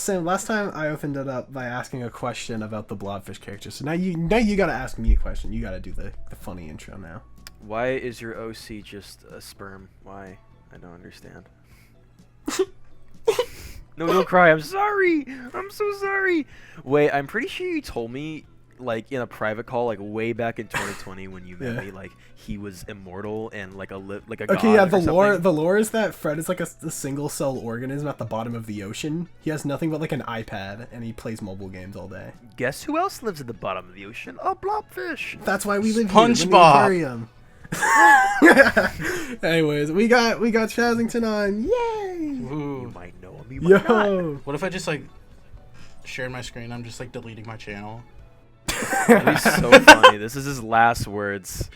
Sam, last time I opened it up by asking a question about the blobfish character. So now you gotta ask me a question. You gotta do the funny intro now. Why is your OC just a sperm? Why? I don't understand. No, don't cry. I'm sorry. I'm so sorry. Wait, I'm pretty sure you told me, like, in a private call, like, way back in 2020 when you met me, like, he was immortal and, like, a god. Okay, yeah, the lore is that Fred is, like, a single-cell organism at the bottom of the ocean. He has nothing but, like, an iPad, and he plays mobile games all day. Guess who else lives at the bottom of the ocean? A blobfish. That's why we live SpongeBob. here in the aquarium. Anyways, we got Chazington on. Yay! Ooh. You might know him. You might not. What if I just, like, share my screen? I'm just, like, deleting my channel. That'd be so funny. This is his last words.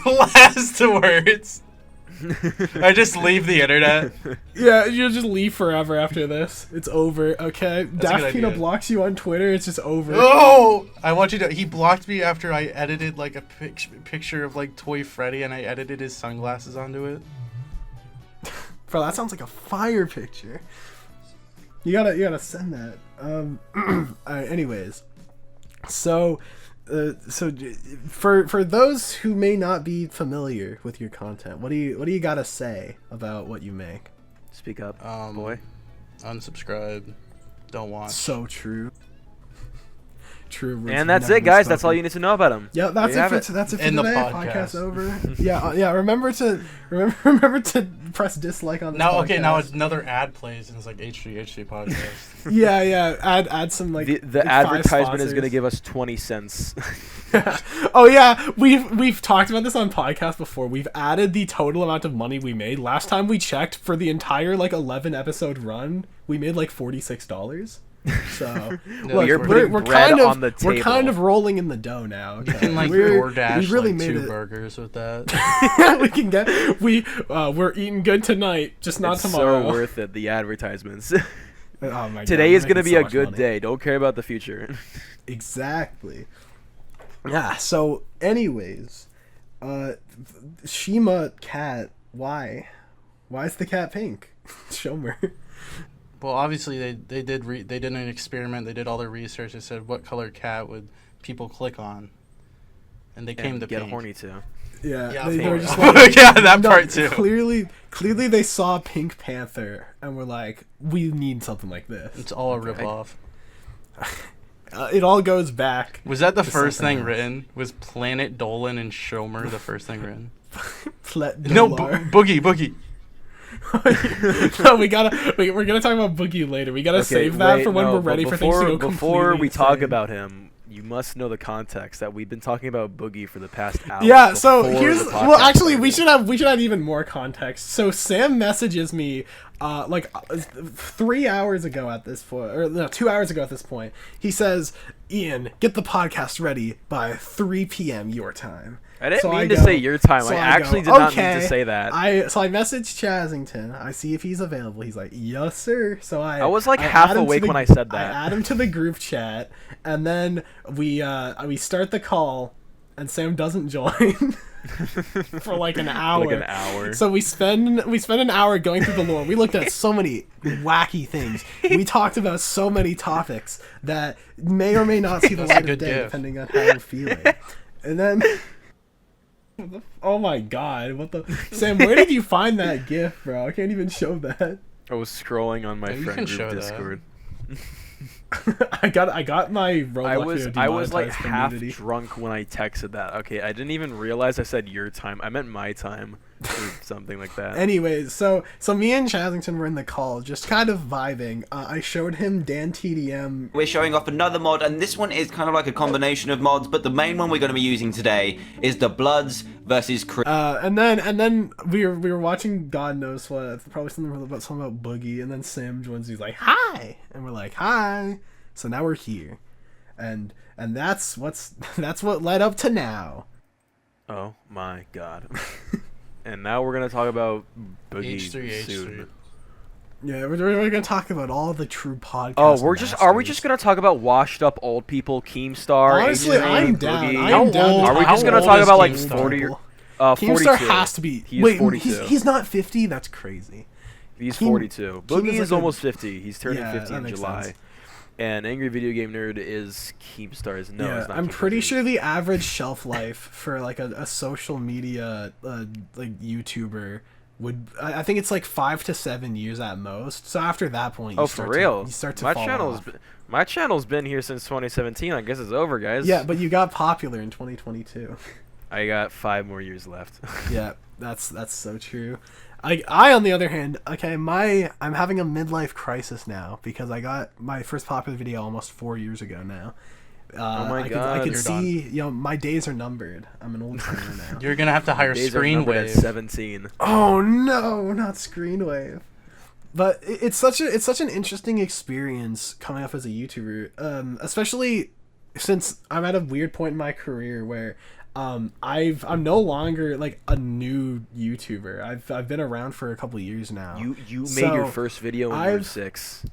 Last words. I just leave the internet. Yeah, you'll just leave forever after this. It's over, okay? That's Daft Pina blocks you on Twitter, it's just over. Oh! I want you to... He blocked me after I edited, like, a picture of, like, Toy Freddy, and I edited his sunglasses onto it. Bro, that sounds like a fire picture. You gotta send that. Alright, anyways. So for those who may not be familiar with your content, what do you gotta say about what you make? Speak up, boy. Unsubscribe. Don't watch. So true. True. And that's it, guys. That's all you need to know about him. Yeah, that's it for today. Podcast over. Yeah. Remember to press dislike on this podcast. Okay, now another ad plays and it's like H3 podcast. yeah. Add some like the advertisement is gonna give us 20 cents. Oh yeah, we've talked about this on podcast before. We've added the total amount of money we made. Last time we checked, for the entire like 11 episode run, we made like $46. So look, we're kind of rolling in the dough now. Okay? You can like DoorDash really like 2 burgers with that. We can get we're eating good tonight, just not tomorrow. So worth it, the advertisements. Oh my God, today is gonna be a good day. Don't care about the future. Exactly. Yeah. So, anyways, Shima cat. Why is the cat pink? Show me. Well, obviously they did an experiment. They did all their research. They said what color cat would people click on, and they came to get pink. Horny too. Yeah, they were just like, yeah, that part too. Clearly they saw Pink Panther and were like, we need something like this. It's all a ripoff. It all goes back. Was that the first thing written? Was Planet Dolan and Shomer the first thing written? No, Boogie. No, we're gonna talk about Boogie later. We gotta save that for when we're ready for things to go completely before we talk insane. about him, you must know the context that we've been talking about Boogie for the past hour. Yeah, so we should have even more context. So Sam messages me 3 hours ago at this point, or no, 2 hours ago at this point. He says, "Ian, get the podcast ready by 3 p.m. your time." I didn't mean to say your time. I actually did not mean to say that. I messaged Chazington. I see if he's available. He's like, "Yes, sir." So I was like half awake when I said that. I add him to the group chat, and then we start the call, and Sam doesn't join for like an hour. So we spend an hour going through the lore. We looked at so many wacky things. We talked about so many topics that may or may not see the light of day, depending on how you're feeling. And then. Oh my God! What the Sam? Where did you find that GIF, bro? I can't even show that. I was scrolling on my friend group Discord. I got my Roblox. I was like half drunk when I texted that. Okay, I didn't even realize I said your time. I meant my time. Or something like that. Anyways, so me and Chazington were in the call, just kind of vibing. I showed him Dan TDM. We're showing off another mod, and this one is kind of like a combination of mods, but the main one we're going to be using today is the Bloods versus and then we were watching God knows what, probably something about Boogie, and then Sam joins. He's like, "Hi," and we're like, "Hi." So now we're here, and that's what led up to now. Oh my God. And now we're gonna talk about Boogie H3. soon. Yeah, we're gonna talk about all the true podcasts. Oh, are we just gonna talk about washed up old people, Keemstar? Honestly, H3, I'm down. Boogie? Are we just gonna talk about like 40? 42. Keemstar has to be. Wait, 42. He's not 50. That's crazy. He's 42. Boogie is almost 50. He's turning 50 in July. And Angry Video Game Nerd is Keemstar's. No, it's not. I'm pretty Keemstar's. sure the average shelf life for like a social media like YouTuber would, I think it's like 5 to 7 years at most. So after that point, you for real? You start to my fall off. My channel's been here since 2017. I guess it's over, guys. Yeah, but you got popular in 2022. I got 5 more years left. Yeah, that's so true. I on the other hand, okay, I'm having a midlife crisis now because I got my first popular video almost 4 years ago now. Oh my God! I could see, my days are numbered. I'm an old gamer now. You're gonna have to hire Screenwave. 17. Oh no, not Screenwave. But it's such an interesting experience coming up as a YouTuber, especially since I'm at a weird point in my career where I'm no longer like a new YouTuber. I've been around for a couple of years now. You made your first video when you were 6.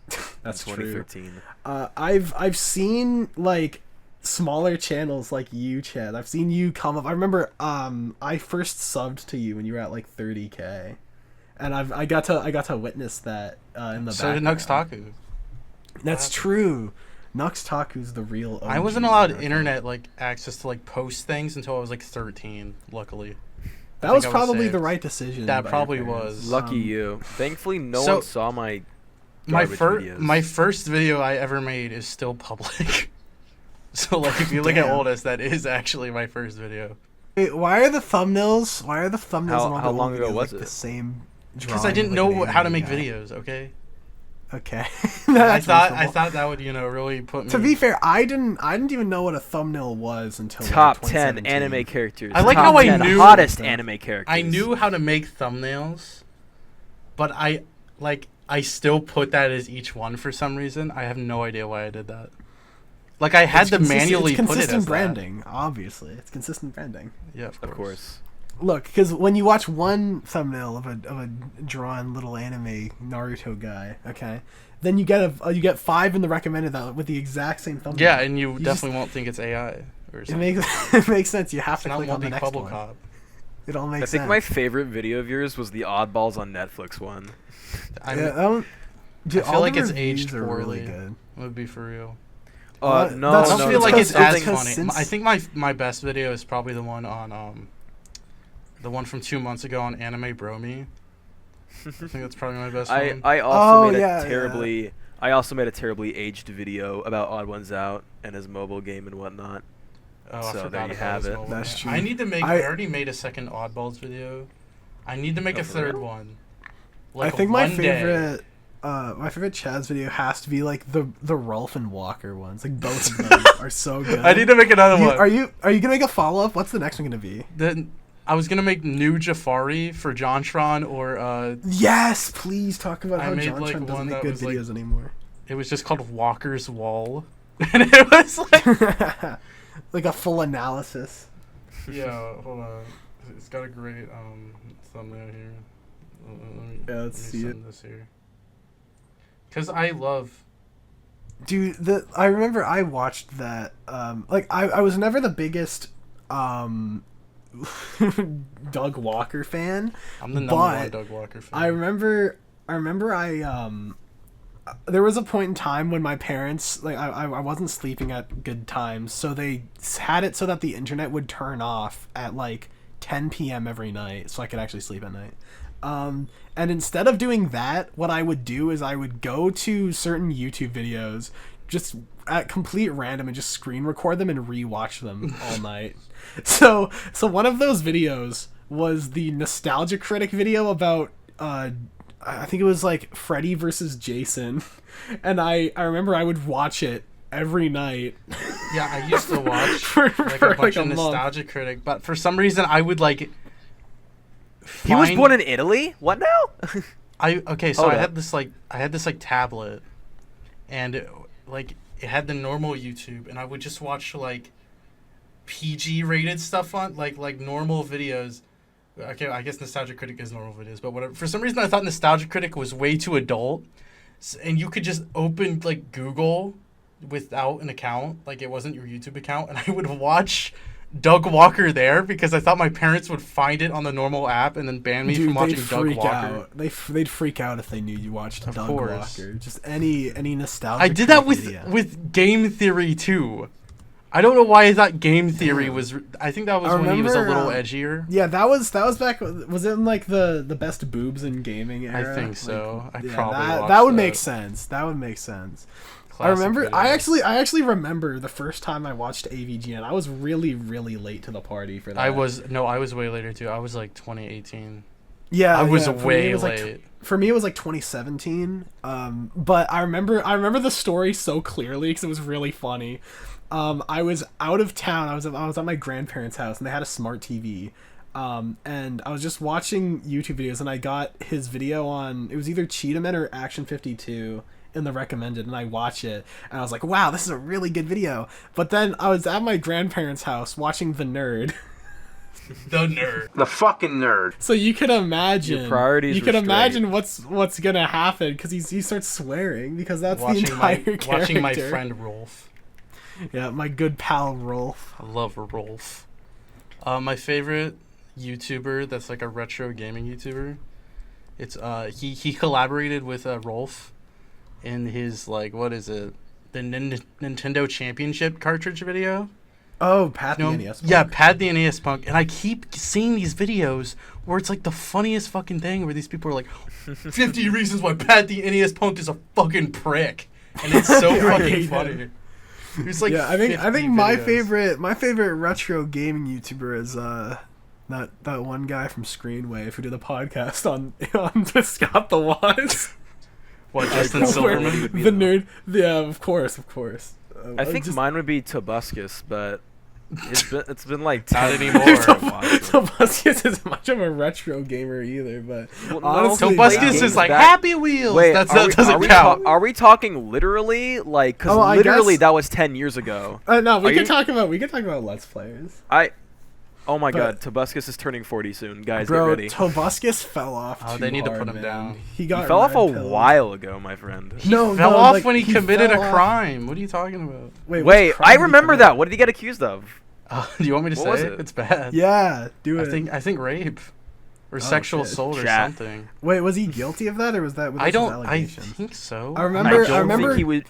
That's 2013. True. I've seen like smaller channels like you, Chad. I've seen you come up. I remember I first subbed to you when you were at like 30K, and I got to witness that in the so did Nux Taku. That's true. Nux Taku's the real OG. I wasn't allowed internet like access to like post things until I was like 13. Luckily, that was probably the right decision. That probably was. Lucky you. Thankfully, no one saw my videos. My first video I ever made is still public. So like, if you look at oldest, that is actually my first video. Wait, why are the thumbnails? How long ago was it? The same. Because I didn't know how to make videos. Okay. Okay. I thought that would really put me. To be fair, I didn't even know what a thumbnail was until top 10 anime characters. I like how I knew hottest anime characters. I knew how to make thumbnails, but I still put that as each one for some reason. I have no idea why I did that. Like I had to manually put it as consistent branding. Obviously, it's consistent branding. Yeah, of course. Look, because when you watch one thumbnail of a drawn little anime Naruto guy, okay, then you get 5 in the recommended that with the exact same thumbnail. Yeah, and you definitely won't think it's AI or something. It makes sense. You have to click on the next one. Cop. It all makes sense. I think my favorite video of yours was the Oddballs on Netflix one. I feel like it's aged poorly. Really good. It would be for real. No, I don't feel like it's as funny. I think my best video is probably the one on the one from 2 months ago on Anime Bromi. I think that's probably my best one. I also made a terribly aged video about Odd Ones Out and his mobile game and whatnot. Oh, so I forgot there you about have his it. mobile That's game. true. I need to make. I already made a second Oddballs video. I need to make a third one. Like I think my favorite Chaz video has to be like the Rolf and Walker ones. Like both of them are so good. I need to make another one. Are you gonna make a follow up? What's the next one gonna be? I was gonna make New Jafari for JonTron or Yes, please talk about how JonTron like doesn't make good videos anymore. It was just called Walker's Wall, and it was like like a full analysis. Yeah, hold on. It's got a great thumbnail here. Let's see it. This here. Cause I love. Dude, I remember I watched that. I was never the biggest Doug Walker fan. I'm the number one Doug Walker fan. I remember there was a point in time when my parents, like, I wasn't sleeping at good times, so they had it so that the internet would turn off at like 10 p.m. every night so I could actually sleep at night. And instead of doing that, what I would do is I would go to certain YouTube videos just at complete random and just screen record them and rewatch them all night. So one of those videos was the Nostalgia Critic video about I think it was like Freddy versus Jason, and I remember I would watch it every night. Yeah, I used to watch for a bunch of Nostalgia Critic, but for some reason I would like. He was born in Italy? What now? I had this tablet, and it had the normal YouTube, and I would just watch like PG rated stuff on like normal videos. Okay, I guess Nostalgia Critic is normal videos, but whatever. For some reason, I thought Nostalgia Critic was way too adult, and you could just open like Google without an account, like it wasn't your YouTube account, and I would watch Doug Walker there because I thought my parents would find it on the normal app and then ban me from watching Doug Walker. They'd freak out if they knew you watched Doug Walker. Just any nostalgia. I did that with Game Theory too. I don't know why I thought Game Theory was. I think that was when he was a little edgier. Yeah, that was back. Was it in like the best boobs in gaming era? I think so. Like, that would make sense. That would make sense. I remember. Videos. I actually remember the firfirst time I watched AVG, and I was really late to the party for that. I was way later too. I was like 2018. Yeah, I was way late. Like, for me, it was like 2017. But I remember the story so clearly because it was really funny. I was out of town. I was at my grandparents' house, and they had a smart TV. And I was just watching YouTube videos, and I got his video on. It was either Cheetahman or Action 52. In the recommended, and I watch it and I was like, wow, this is a really good video. But then I was at my grandparents' house watching The Nerd. The fucking nerd. So you can imagine your priorities. You can imagine what's gonna happen because he starts swearing because that's watching the entire character. Watching my friend Rolf. Yeah, my good pal Rolf. I love Rolf. My favorite YouTuber that's like a retro gaming YouTuber. It's he collaborated with Rolf. In his, like, what is it? The Nintendo Championship cartridge video? Oh, Pat the NES Punk. Yeah, Pat the NES Punk. And I keep seeing these videos where it's, like, the funniest fucking thing where these people are like, 50 reasons why Pat the NES Punk is a fucking prick. And it's so fucking funny. There's, like, yeah, I think my favorite retro gaming YouTuber is, that one guy from Screenwave who did a podcast on Scott the Wise. What, Justin Silverman? The nerd. Yeah, of course. I think mine would be Tobuscus, but it's been like not 10 anymore. Tobuscus isn't much of a retro gamer either, but honestly, Tobuscus is like Happy Wheels. Wait, that doesn't count. Are we talking literally? Like, because literally that was 10 years ago. No, we can talk about Let's Players. Oh my god, Tobuscus is turning 40 soon. Guys, bro, get ready. Tobuscus fell off. Oh, they need to put him down. He fell off a while ago, my friend. He fell off when he committed a crime. What are you talking about? Wait, I remember that. What did he get accused of? Do you want me to say it? It's bad. Yeah, do it. I think rape. Or sexual assault or something. Wait, was he guilty of that, or was that? I think so. I remember. He would.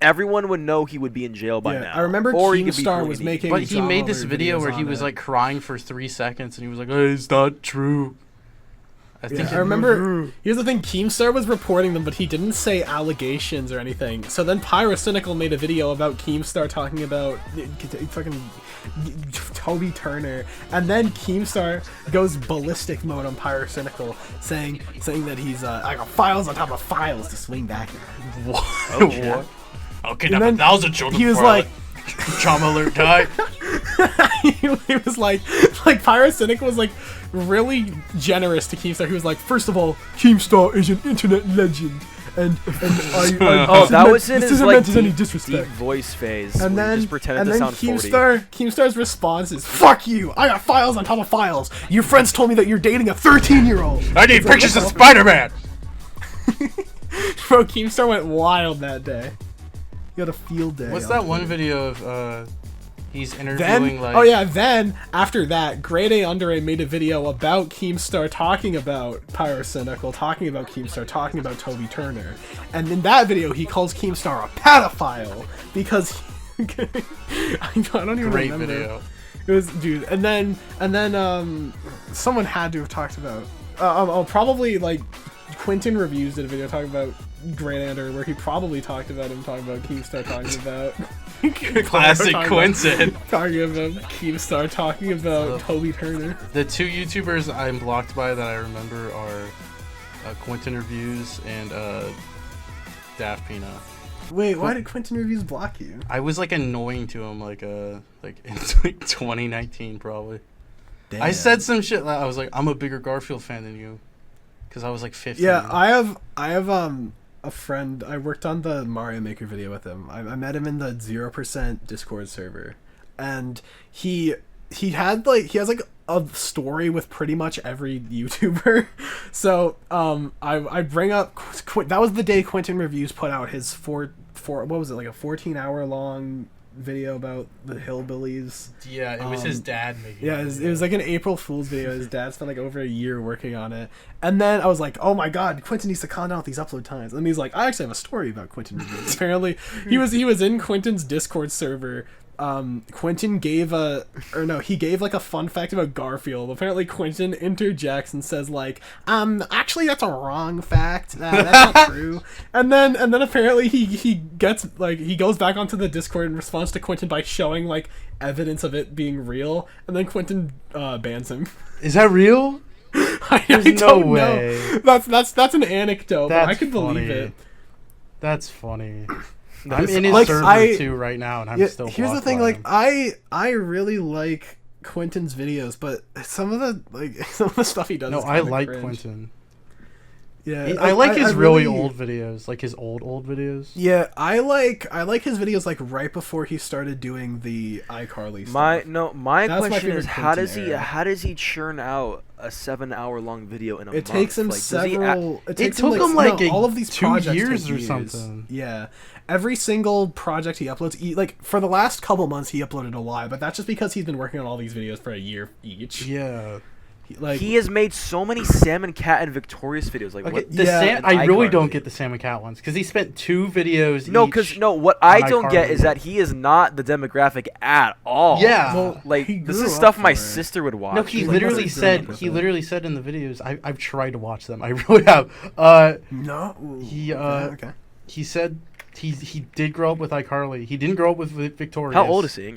Everyone would know he would be in jail by now. I remember Keemstar was making. But he made this video where he was like crying for 3 seconds, and he was like, "Hey, it's not true." I remember. Here's the thing: Keemstar was reporting them, but he didn't say allegations or anything. So then Pyrocynical made a video about Keemstar talking about fucking Toby Turner, and then Keemstar goes ballistic mode on Pyrocynical, saying that he's I got files on top of files to swing back. What? What? Okay, now 1,000 children. He was like, trauma alert, die. he was like Pyrocynical was like really generous to Keemstar. He was like, first of all, Keemstar is an internet legend. And that was in his like deep voice phase. And then just pretended to sound 40. Keemstar's response is, "Fuck you! I got files on top of files. Your friends told me that you're dating a 13-year-old. I need pictures of Spider-Man." Bro, Keemstar went wild that day. He had a field day. What's that one video of he's interviewing then after that, Grade A Under A made a video about Keemstar talking about Pyrocynical, talking about Keemstar, talking about Toby Turner. And in that video, he calls Keemstar a pedophile because I don't even Great remember. Video. It was, dude. And then someone had to have talked about probably like Quentin Reviews did a video talking about Grade A Under where he probably talked about him talking about Keemstar talking about classic Quentin talking about Keemstar talking about Toby Turner. The two YouTubers I'm blocked by that I remember are Quentin Reviews and Daft Peanut. Wait, why did Quentin Reviews block you? I was like annoying to him like in like 2019 probably. Damn. I said some shit. I was like, I'm a bigger Garfield fan than you, because I was like 15. Yeah, I have a friend. I worked on the Mario Maker video with him. I met him in the 0% Discord server, and he has like a story with pretty much every YouTuber. So I bring up that was the day Quentin Reviews put out his what was it, like a 14-hour long video about the hillbillies. Yeah, it was his dad making. Yeah, it was like an April Fool's video. His dad spent like over a year working on it, and then I was like, oh my god, Quentin needs to calm down with these upload times. And he's like, I actually have a story about Quentin. Apparently, he was in Quentin's Discord server. Quentin gave like a fun fact about Garfield. Apparently Quentin interjects and says like, actually that's a wrong fact. That's not true. And then apparently he goes back onto the Discord in response to Quentin by showing like evidence of it being real, and then Quentin bans him. Is that real? I There's no way. Know. That's an anecdote, but I could believe it. That's funny. I'm in his server too right now, and I'm still. Here's the thing, like I really like Quentin's videos, but some of the stuff he does. No, is I like cringe. Quentin. Yeah, I like his really old videos, like his old videos. Yeah, I like his videos like right before he started doing the iCarly stuff. My question is how does he churn out a 7-hour long video in a month? It takes him like, several. It took him like all of these 2 years or something. Yeah. Every single project he uploads, like for the last couple months, he uploaded a lot, but that's just because he's been working on all these videos for a year each. Yeah, he has made so many Sam and Cat and Victorious videos. Like, okay, what? I really don't get the Sam and Cat ones because he spent 2 videos. What I don't get is that he is not the demographic at all. Yeah, well, like this is stuff my sister would watch. No, he literally said in the videos. I've tried to watch them. I really have. No, he said. He did grow up with iCarly. He didn't grow up with Victoria. How old is he?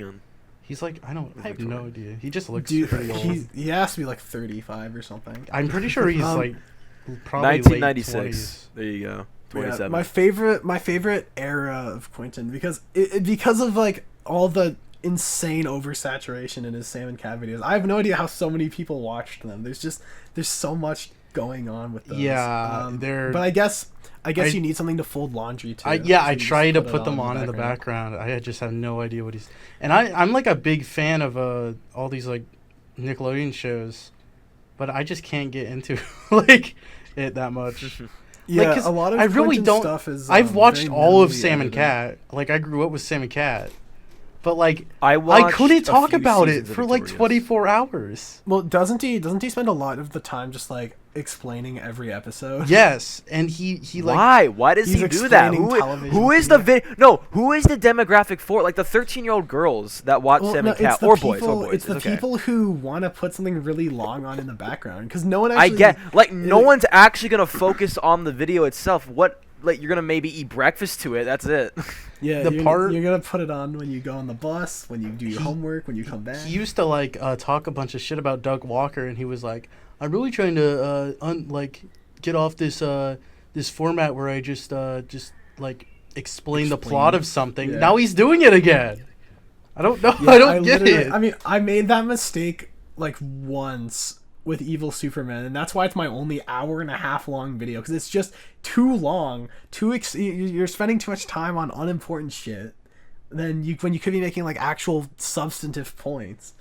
He's like, I have no idea. He just looks pretty old. He has to be like 35 or something. I'm pretty sure he's like probably 1996. There you go. 27. Yeah, my favorite era of Quentin because of like all the insane oversaturation in his Sam and Cat videos. I have no idea how so many people watched them. There's so much going on with those. Yeah, but I guess you need something to fold laundry to. I try to put them on in the background. I just have no idea what he's. And I'm like a big fan of all these like Nickelodeon shows, but I just can't get into like it that much. Yeah, like, a lot of I really don't. Stuff is, I've watched all of Sam and Cat. Like I grew up with Sam and Cat. But like I couldn't talk about it for like 24 hours. Well, doesn't he spend a lot of the time just like explaining every episode? Yes, and he like why does he do that? Who is the demographic for? Like the 13-year-old girls that watch Sam and Cat or boys. It's the people who want to put something really long on in the background because no one actually. No one's actually gonna focus on the video itself. What? Like you're gonna maybe eat breakfast to it. That's it. Yeah, you're gonna put it on when you go on the bus, when you do your homework, when you come back. He used to like talk a bunch of shit about Doug Walker, and he was like, "I'm really trying to get off this this format where I just like explain the plot of something." Yeah. Now he's doing it again. I don't know. Yeah, I don't get it. I mean, I made that mistake like once with Evil Superman, and that's why it's my only hour-and-a-half long video because it's just too long. You're spending too much time on unimportant shit when you could be making like actual substantive points.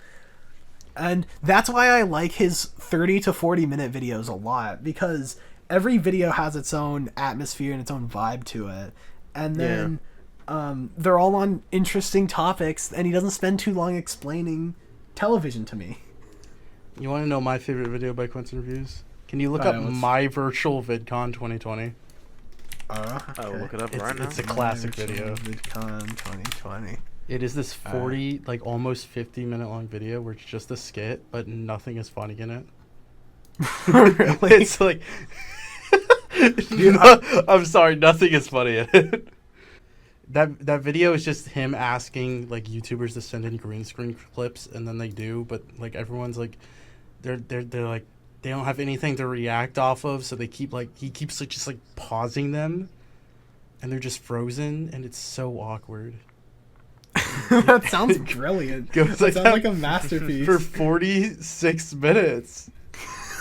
And that's why I like his 30 to 40 minute videos a lot because every video has its own atmosphere and its own vibe to it. And then they're all on interesting topics, and he doesn't spend too long explaining television to me. You want to know my favorite video by Quentin Reviews? Can you look up My Virtual VidCon 2020? Okay. I'll look it up right now. It's a classic video. VidCon 2020. It is this 40, like almost 50-minute long video where it's just a skit, but nothing is funny in it. Really? It's like... I'm sorry, nothing is funny in it. That video is just him asking like YouTubers to send in green screen clips, and then they do, but like everyone's like... They're like they don't have anything to react off of, so they keep like he keeps like just like pausing them, and they're just frozen, and it's so awkward. That sounds brilliant. That sounds like a masterpiece for 46 minutes.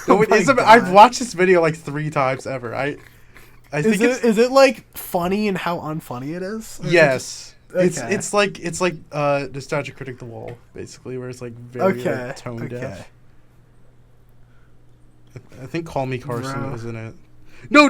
No, it isn't. I've watched this video like 3 times ever. I think is it like funny and how unfunny it is? Yes. It's like Nostalgia Critic the Wall basically, where it's like very tone deaf. I think Call Me Carson is in it. No.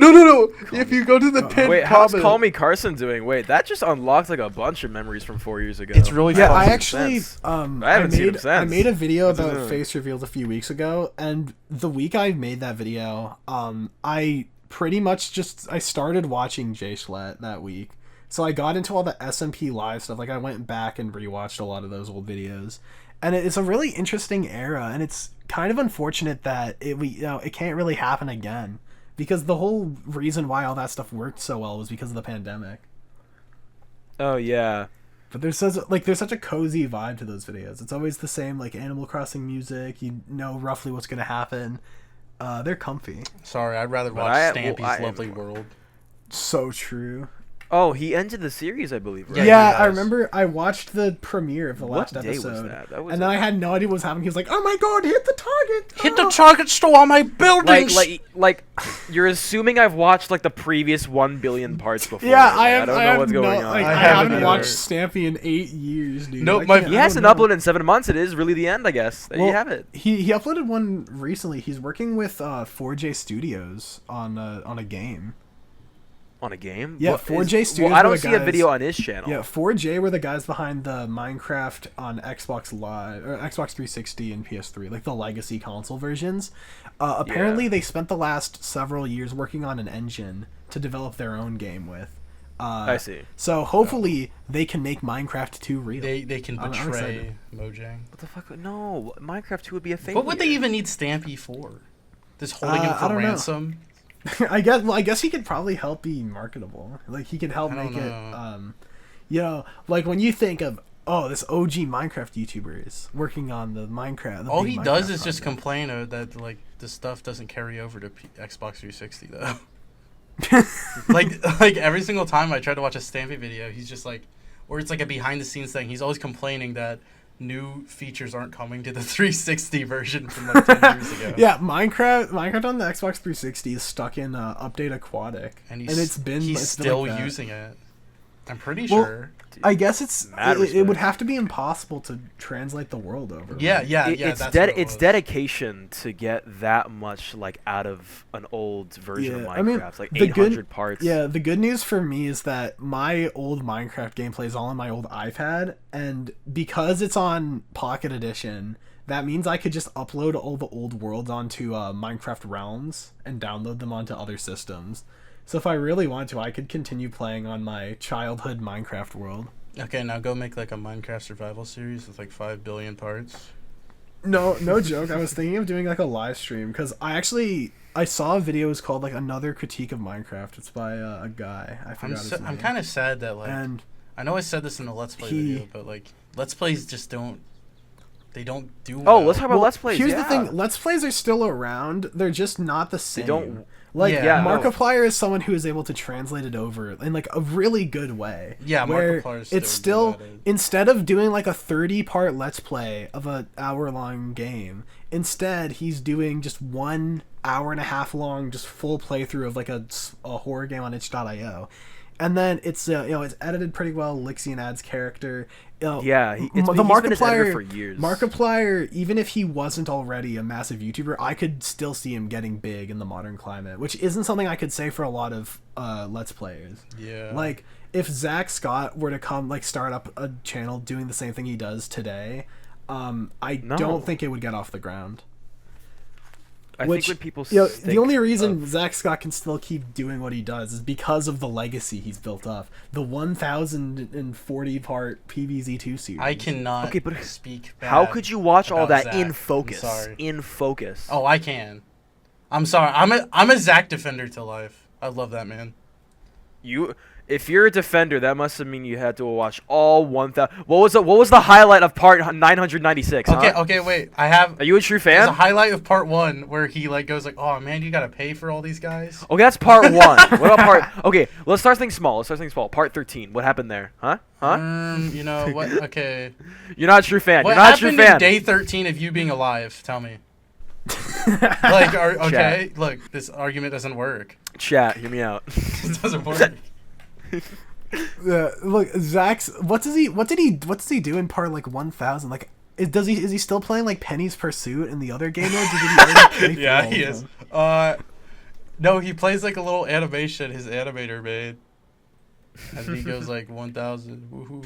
If you go to the pin Wait, comment. how's Call Me Carson doing? Wait, that just unlocked like a bunch of memories from 4 years ago. It's really yeah. fun. I actually I made a video What's about face reveals a few weeks ago, and the week I made that video, I pretty much I started watching Jay Schlatt that week. So I got into all the SMP Live stuff. Like I went back and rewatched a lot of those old videos, and it's a really interesting era, and it's kind of unfortunate that it can't really happen again, because the whole reason why all that stuff worked so well was because of the pandemic. Oh yeah. But there's such a cozy vibe to those videos. It's always the same, like Animal Crossing music. You know roughly what's gonna happen. They're comfy. Sorry, I'd rather watch Stampy's Lovely World. So true. Oh, he ended the series, I believe, right? Yeah, I remember I watched the premiere of the last episode. What day was that? And then I had no idea what was happening. He was like, "Oh my god, hit the target! Hit the target store on my buildings!" Like, you're assuming I've watched like the previous 1 billion parts before. Yeah, right? I don't know what's going on. I haven't watched Stampy in 8 years, dude. No, he hasn't uploaded in 7 months. It is really the end, I guess. There you have it. He uploaded one recently. He's working with 4J Studios on a game. On a game? Yeah, 4J Studios. Well, I don't see a video on his channel. Yeah, 4J were the guys behind the Minecraft on Xbox Live or Xbox 360 and PS3, like the legacy console versions. Apparently, they spent the last several years working on an engine to develop their own game with. I see. So hopefully they can make Minecraft 2 real. They can betray Mojang. What the fuck? No, Minecraft 2 would be a failure. What would they even need Stampy for? Just holding him for ransom? I guess he could probably help be marketable. Like he could help make it. Like when you think of this OG Minecraft YouTubers working on the Minecraft. All he does is just complain that like the stuff doesn't carry over to Xbox 360 though. like every single time I try to watch a Stampy video, he's just like, or it's like a behind the scenes thing. He's always complaining that new features aren't coming to the 360 version from like 10 years ago. Yeah, Minecraft on the Xbox 360 is stuck in Update Aquatic, and he's still like using it. I'm pretty sure. I guess it would have to be impossible to translate the world over. Yeah. It's dedication to get that much like out of an old version of Minecraft, like 800 parts. Yeah, the good news for me is that my old Minecraft gameplay is all on my old iPad, and because it's on Pocket Edition, that means I could just upload all the old worlds onto Minecraft Realms and download them onto other systems. So if I really want to, I could continue playing on my childhood Minecraft world. Okay, now go make like a Minecraft survival series with like 5 billion parts. No joke. I was thinking of doing like a live stream because I saw a video. It was called like Another Critique of Minecraft. It's by a guy. I forgot his name. I'm kind of sad that like, and I know I said this in the Let's Play video, but like Let's Plays just don't. They don't do well. Oh, let's talk about Let's Plays. Here's the thing. Let's Plays are still around. They're just not the same. They don't... Markiplier is someone who is able to translate it over in like a really good way. Yeah, Markiplier's it's still instead of doing like a 30-part Let's Play of an hour-long game, instead he's doing just 1 hour-and-a-half long just full playthrough of like a horror game on itch.io. And then it's it's edited pretty well. Lixian adds character. He's been his editor for years. Markiplier, even if he wasn't already a massive YouTuber, I could still see him getting big in the modern climate, which isn't something I could say for a lot of Let's Players. Yeah. Like if Zach Scott were to come like start up a channel doing the same thing he does today, I don't think it would get off the ground. I think when people the only reason Zach Scott can still keep doing what he does is because of the legacy he's built up. The 1,040-part PvZ2 series. I cannot speak bad. How could you watch all that Zach. in focus? I'm sorry. In focus. Oh, I can. I'm sorry. I'm a Zach defender to life. I love that man. If you're a defender, that must mean you had to watch all 1,000. What was the highlight of part 996? Okay, wait. Are you a true fan? There's a highlight of part 1 where he like goes like, "Oh man, you gotta pay for all these guys." Okay, that's part 1. What about part? Okay, let's start things small. Part 13. What happened there? Huh? You know what? Okay. You're not a true fan. What You're not a true fan. happened in day 13 of you being alive? Tell me. Okay. Look, this argument doesn't work. Chat, hear me out. It doesn't work. Look, Zach's what does he do in part like 1,000? Like, is he still playing like Penny's Pursuit in the other game mode? Yeah, he is. No, he plays like a little animation his animator made. And he goes like 1,000. Woohoo.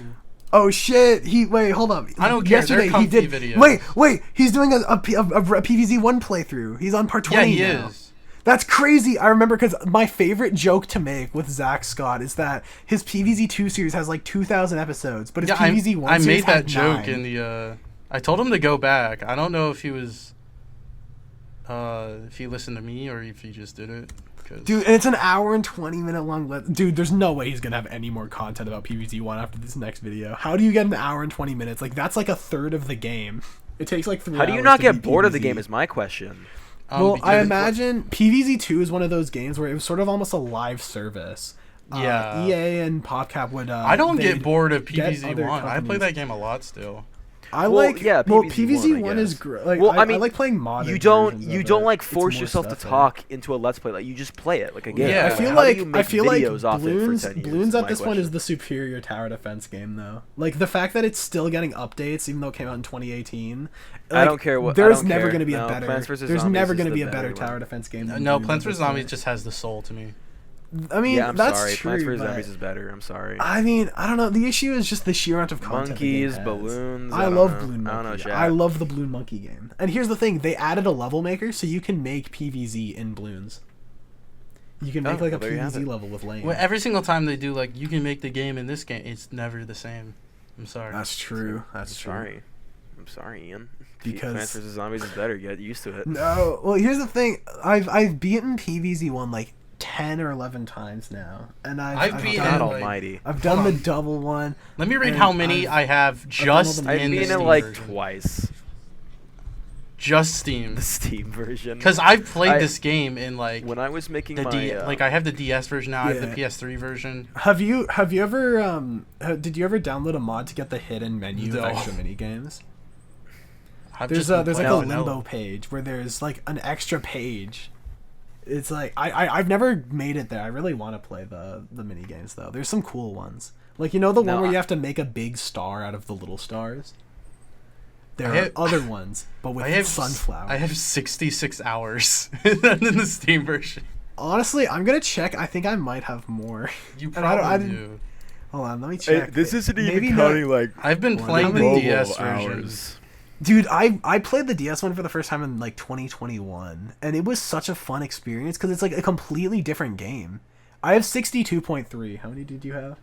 Oh shit! Wait, hold up. I don't care. Yesterday They're he did. videos. Wait. He's doing a PVZ1 playthrough. He's on part 20 Yeah, he now. is. That's crazy. I remember because my favorite joke to make with Zach Scott is that his PVZ2 series has like 2,000 episodes, but his PVZ1 series I made that had joke 9. in the. I told him to go back. I don't know if he was. If he listened to me or if he just did it. Dude, and it's an hour and 20-minute long. Dude, there's no way he's gonna have any more content about PVZ1 after this next video. How do you get an hour and 20 minutes? Like that's like a third of the game. It takes like 3 hours. How do you not get bored PVZ. of the game? Is my question. Well, I imagine PVZ2 is one of those games where it was sort of almost a live service. Yeah. EA and PopCap would. I don't get bored of PVZ1. I play that game a lot still. PVZ1 is great. Like, I like playing modded. You don't like force yourself to talk into a let's play. Like you just play it like a game. Yeah, like, I feel like Bloons at this point is the superior tower defense game though. Like the fact that it's still getting updates even though it came out in 2018. Like, I don't care what. There's never going to be a better. There's never going to be a better tower defense game. No, Plants vs Zombies just has the soul to me. I mean, yeah, that's sorry. true. Plants vs Zombies is better. I'm sorry. I mean, I don't know. The issue is just the sheer amount of content. Monkeys, balloons. I love Bloon Monkey. I love the Bloon Monkey game. And here's the thing: they added a level maker, so you can make PVZ in Bloons. You can make like a PVZ level with lanes. Well, every single time they do, like, you can make the game in this game. It's never the same. I'm sorry. That's true. That's true. I'm sorry, Ian. Because Plants vs Zombies is better. Get used to it. No. Well, here's the thing: I've beaten PVZ1 like 10 or 11 times now, and I've beaten done, almighty. I've done the double one. Let me read how many I have just in the Steam like version. Twice. Just Steam. The Steam version. Because I've played this game in like when I was making my like I have the DS version now. I have the PS3 version. Have you ever did you ever download a mod to get the hidden menu of extra mini games? There's like a limbo page where there's like an extra page. It's like I've never made it there. I really want to play the mini games though. There's some cool ones. Like the one where you have to make a big star out of the little stars. There are other ones, but with sunflower. I have 66 hours in the Steam version. Honestly, I'm gonna check. I think I might have more. You probably do. Hold on, let me check. Hey, this isn't even counting like I've been playing the DS version. Dude, I played the DS one for the first time in like 2021, and it was such a fun experience because it's like a completely different game. I have 62.3. How many did you have?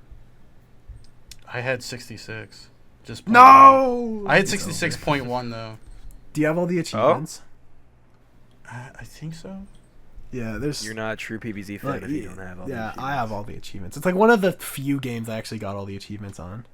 I had 66. Just no. I had 66.1 though. Do you have all the achievements? I think so. Yeah, there's. You're not a true PVZ fan if you don't have all the achievements. I have all the achievements. It's like one of the few games I actually got all the achievements on.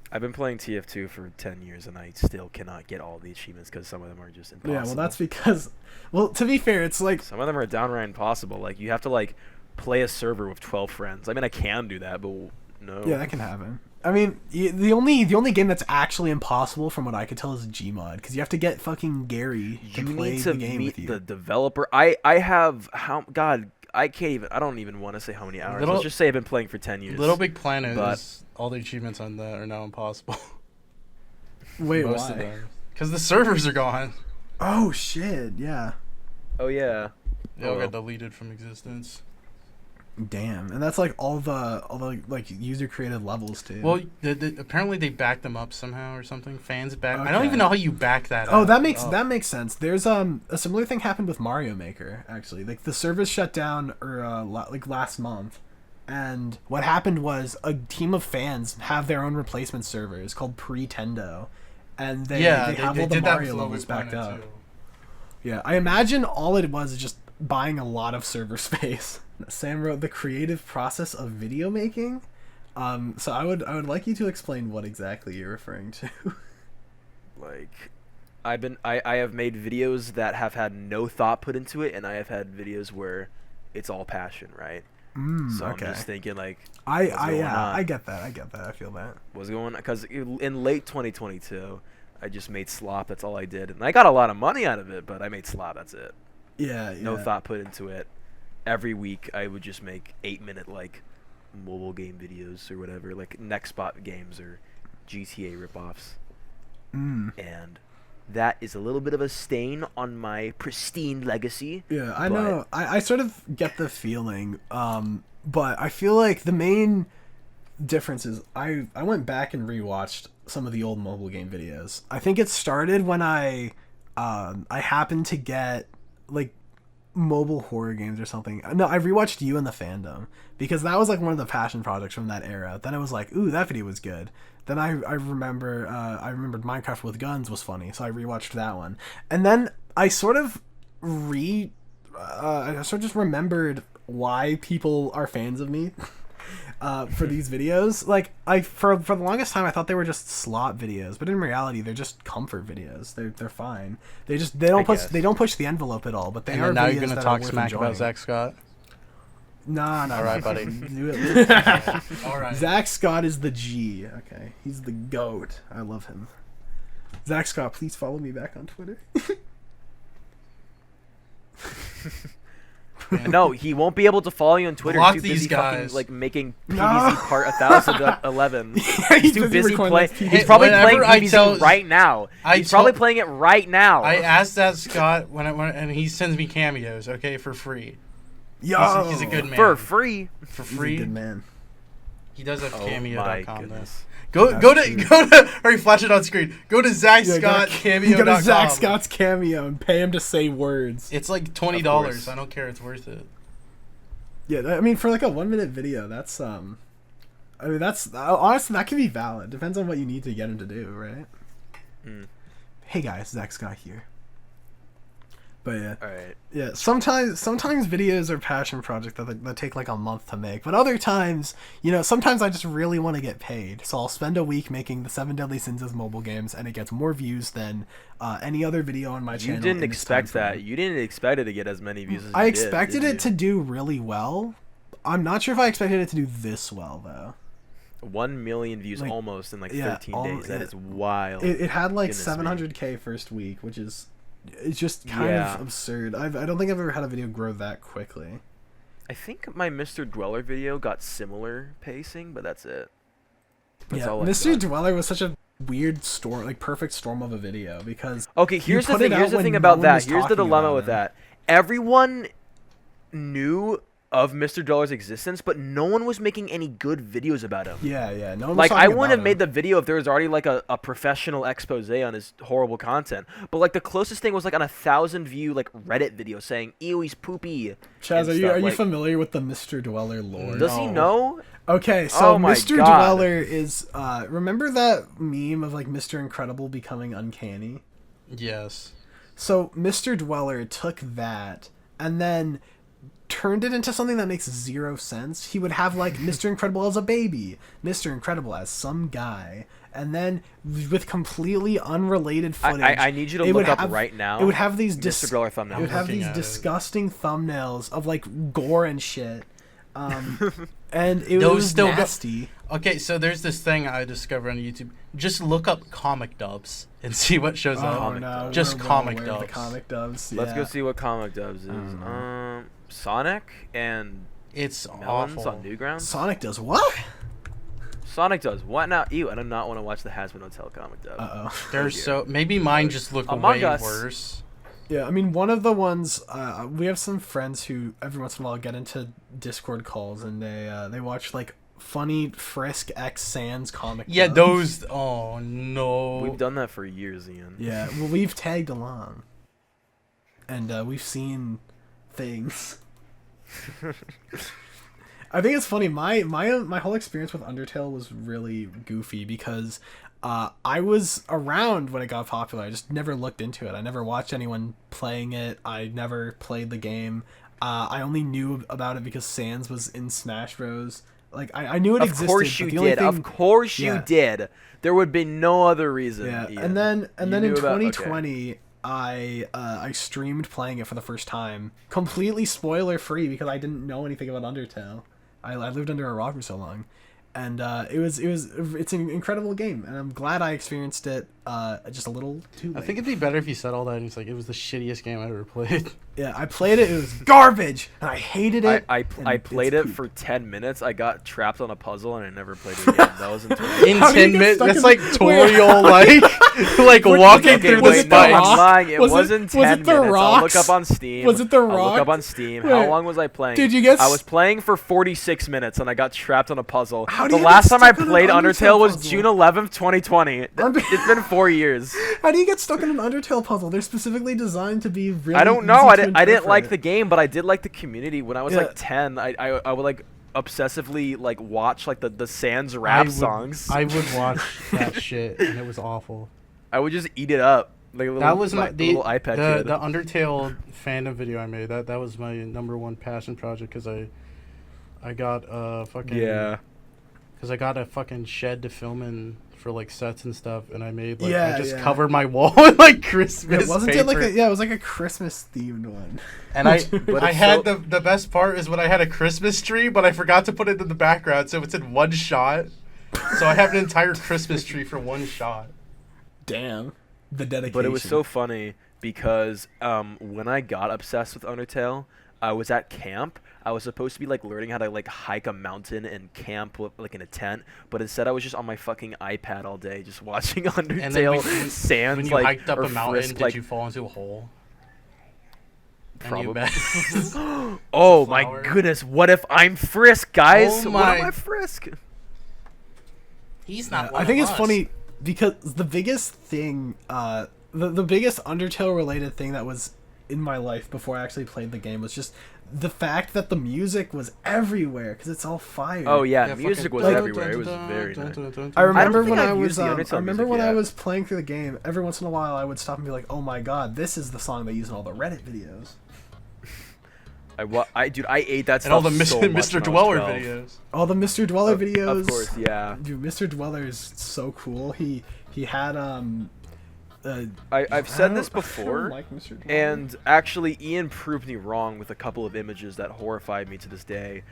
I've been playing TF2 for 10 years, and I still cannot get all the achievements because some of them are just impossible. Yeah, well, that's because... Well, to be fair, it's like... Some of them are downright impossible. Like, you have to, like, play a server with 12 friends. I mean, I can do that, but no. Yeah, that can happen. I mean, the only game that's actually impossible from what I could tell is Gmod, because you have to get fucking Gary to play the game with you. You need to meet the developer. I have... God, I can't even... I don't even want to say how many hours. Let's just say I've been playing for 10 years. Little Big Planet is... All the achievements on that are now impossible. Wait, why? Because the servers are gone. Oh, shit, yeah. Oh, yeah. They all got deleted from existence. Damn, and that's like all the like user-created levels, too. Well, apparently they backed them up somehow or something. Fans back... Okay. I don't even know how you back that up. Oh, that makes sense. There's a similar thing happened with Mario Maker, actually. Like, the servers shut down like last month. And what happened was a team of fans have their own replacement servers called Pretendo, and they have all the Mario levels backed up. Yeah, I imagine all it was is just buying a lot of server space. Sam wrote the creative process of video making. So I would like you to explain what exactly you're referring to. Like, I have made videos that have had no thought put into it, and I have had videos where it's all passion, right? So I'm just thinking, like, I get that. I feel that. What's going on? Because in late 2022, I just made Slop. That's all I did, and I got a lot of money out of it. But I made Slop. That's it. Yeah. No thought put into it. Every week, I would just make 8-minute like mobile game videos or whatever, like Nextbot games or GTA ripoffs. And that is a little bit of a stain on my pristine legacy. Yeah, I know. I sort of get the feeling, but I feel like the main difference is I went back and rewatched some of the old mobile game videos. I think it started when I happened to get like mobile horror games or something. No, I rewatched You and the Fandom because that was like one of the passion projects from that era. Then I was like, ooh, that video was good. Then I remembered Minecraft with Guns was funny, so I rewatched that one. And then I sort of just remembered why people are fans of me for these videos. Like for the longest time I thought they were just slot videos, but in reality they're just comfort videos. They're fine. They don't push the envelope at all. But they are. Now you're gonna talk smack about Zach Scott. Nah. All right, buddy. All right. Zach Scott is the G. Okay, he's the GOAT. I love him. Zach Scott, please follow me back on Twitter. No, he won't be able to follow you on Twitter. Block He's too these busy guys. fucking like making PvZ part 1011. Yeah, he's too busy playing. He's Hey, probably playing whenever I PvZ tell- right now. He's probably playing it right now. I asked that Scott and he sends me cameos, okay, for free. Yo, He's a good man. For free. For He's a free. good man. He does have cameo.com. Go Go to hurry, flash it on screen. Go to Zach Scott cameo.com. Go to Zach Scott's cameo and pay him to say words. It's like $20. I don't care. It's worth it. Yeah, I mean, for like a 1 minute video, that's that's honestly that can be valid. Depends on what you need to get him to do, right? Hey guys, Zach Scott here. But yeah, All right. yeah. Sometimes videos are passion projects that take like a month to make, but other times, sometimes I just really want to get paid, so I'll spend a week making the 7 Deadly Sins as mobile games, and it gets more views than any other video on my channel. You didn't expect that. You didn't expect it to get as many views as I it expected did, it to do really well. I'm not sure if I expected it to do this well though. 1 million views Like, almost in like yeah, 13 days. That is wild. It had like Goodness me. 700K first week, which is it's just kind of absurd. I don't think I've ever had a video grow that quickly. I think my Mr. Dweller video got similar pacing, but that's it. That's all I've Mr. done. Dweller was such a weird storm, like perfect storm of a video because Okay, here's the put thing. it Here's out the thing when about no one that. was Here's the talking dilemma about with it. that. Everyone knew of Mr. Dweller's existence, but no one was making any good videos about him. Yeah. No one was Like, talking I wouldn't about have him. made the video if there was already like a professional expose on his horrible content. But like the closest thing was like on 1,000 view like Reddit video saying, "Ew, he's poopy." Chaz, and are you like, familiar with the Mr. Dweller lore? Does he know? Okay, so Oh my Mr. God. Dweller is remember that meme of like Mr. Incredible becoming uncanny? Yes. So Mr. Dweller took that and then turned it into something that makes zero sense. He would have like Mr. Incredible as a baby, Mr. Incredible as some guy, and then with completely unrelated footage. I need you to it would look up have- right now. It would have these Mr. Dweller thumbnails. It would have looking these at it. disgusting thumbnails of like gore and shit. And it Those was still go- nasty. Okay, so there's this thing I discovered on YouTube. Just look up comic dubs and see what shows up. Oh no! Just we're well comic aware of the dubs. comic dubs. Let's go yeah. see what comic dubs is. Sonic and It's Melons awful. on Newgrounds. Sonic does what? Sonic does what now? Ew! I do not want to watch the Has-Been Hotel comic dub. There's so maybe mine just look Among way Us. worse. Yeah, I mean, one of the ones we have some friends who every once in a while get into Discord calls and they watch like funny Frisk X Sans comic. Yeah, dubs. those. Oh no. We've done that for years, Ian. Yeah, well, we've tagged along, and we've seen things. I think it's funny. My whole experience with Undertale was really goofy because I was around when it got popular. I just never looked into it. I never watched anyone playing it. I never played the game. I only knew about it because Sans was in Smash Bros. Like I knew it existed. Of course you but the only did. thing, Of course you Yeah. did. There would be no other reason. Yeah, Ian. and then You in knew about- 2020, I streamed playing it for the first time, completely spoiler free because I didn't know anything about Undertale. I lived under a rock for so long, and it's an incredible game, and I'm glad I experienced it just a little too late. I think it'd be better if you said all that and it's like, it was the shittiest game I ever played. Yeah, I played it. It was garbage, and I hated it. I played it for 10 minutes. I got trapped on a puzzle, and I never played it again. That was in 10 minutes. That's like Toriel, like walking through the spikes. I'm lying. It wasn't 10 minutes. I'll look up on Steam. Was it the Rock? I'll look up on Steam. Wait, how long was I playing? Did you get? I was playing for 46 minutes, and I got trapped on a puzzle. The last time I played Undertale was June 11th, 2020. It's been 4 years. How do you get stuck in an Undertale puzzle? They're specifically designed to be really. I don't know. I didn't like the game, but I did like the community. When I was like 10, I would like obsessively like watch like the Sans rap songs. I would watch that shit, and it was awful. I would just eat it up. Like a little, that was the little iPad kid. The Undertale fandom video I made. That was my #1 passion project because I got because I got a fucking shed to film in for like sets and stuff, and I made like I just covered my wall with like Christmas. It wasn't paper. it was like a Christmas themed one. And I had the best part is when I had a Christmas tree, but I forgot to put it in the background, so it's in one shot. So I have an entire Christmas tree for one shot. Damn, the dedication. But it was so funny because when I got obsessed with Undertale, I was at camp. I was supposed to be like learning how to like hike a mountain and camp like in a tent, but instead I was just on my fucking iPad all day just watching Undertale. Sans. When you like, hiked up a mountain, Frisk, did like, you fall into a hole? Probably. Oh my goodness! What if I'm Frisk, guys? Oh what am I Frisk? He's not. I think it's funny because the biggest thing, the biggest Undertale related thing that was in my life before I actually played the game was just the fact that the music was everywhere because it's all fire. Oh yeah, music was everywhere. It was very nice. I remember when I was playing through the game. Every once in a while, I would stop and be like, "Oh my god, this is the song they use in all the Reddit videos." I ate that stuff. And all the Mr. Dweller videos. All the Mr. Dweller videos. Of course, yeah. Dude, Mr. Dweller is so cool. He had I've said this before, like Mr. Dweller. And actually Ian proved me wrong with a couple of images that horrified me to this day.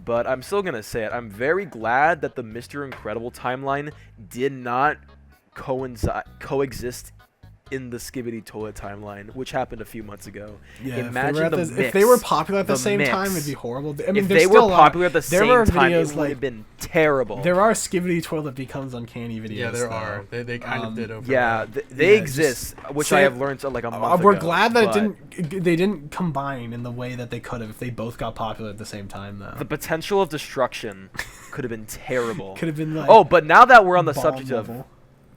But I'm still gonna say it. I'm very glad that the Mr. Incredible timeline did not coexist in the Skibidi Toilet timeline, which happened a few months ago. Yeah, imagine if they were popular at the same time, it'd be horrible. I mean, if they were popular at the same time, it would have been terrible. There are Skibidi Toilet becomes uncanny videos. Yeah, there are. They kind of did over. Yeah, they exist, which I have learned like a month ago. We're glad that they didn't combine in the way that they could have if they both got popular at the same time, though. The potential of destruction could have been terrible. Could have been like. Oh, but now that we're on the subject of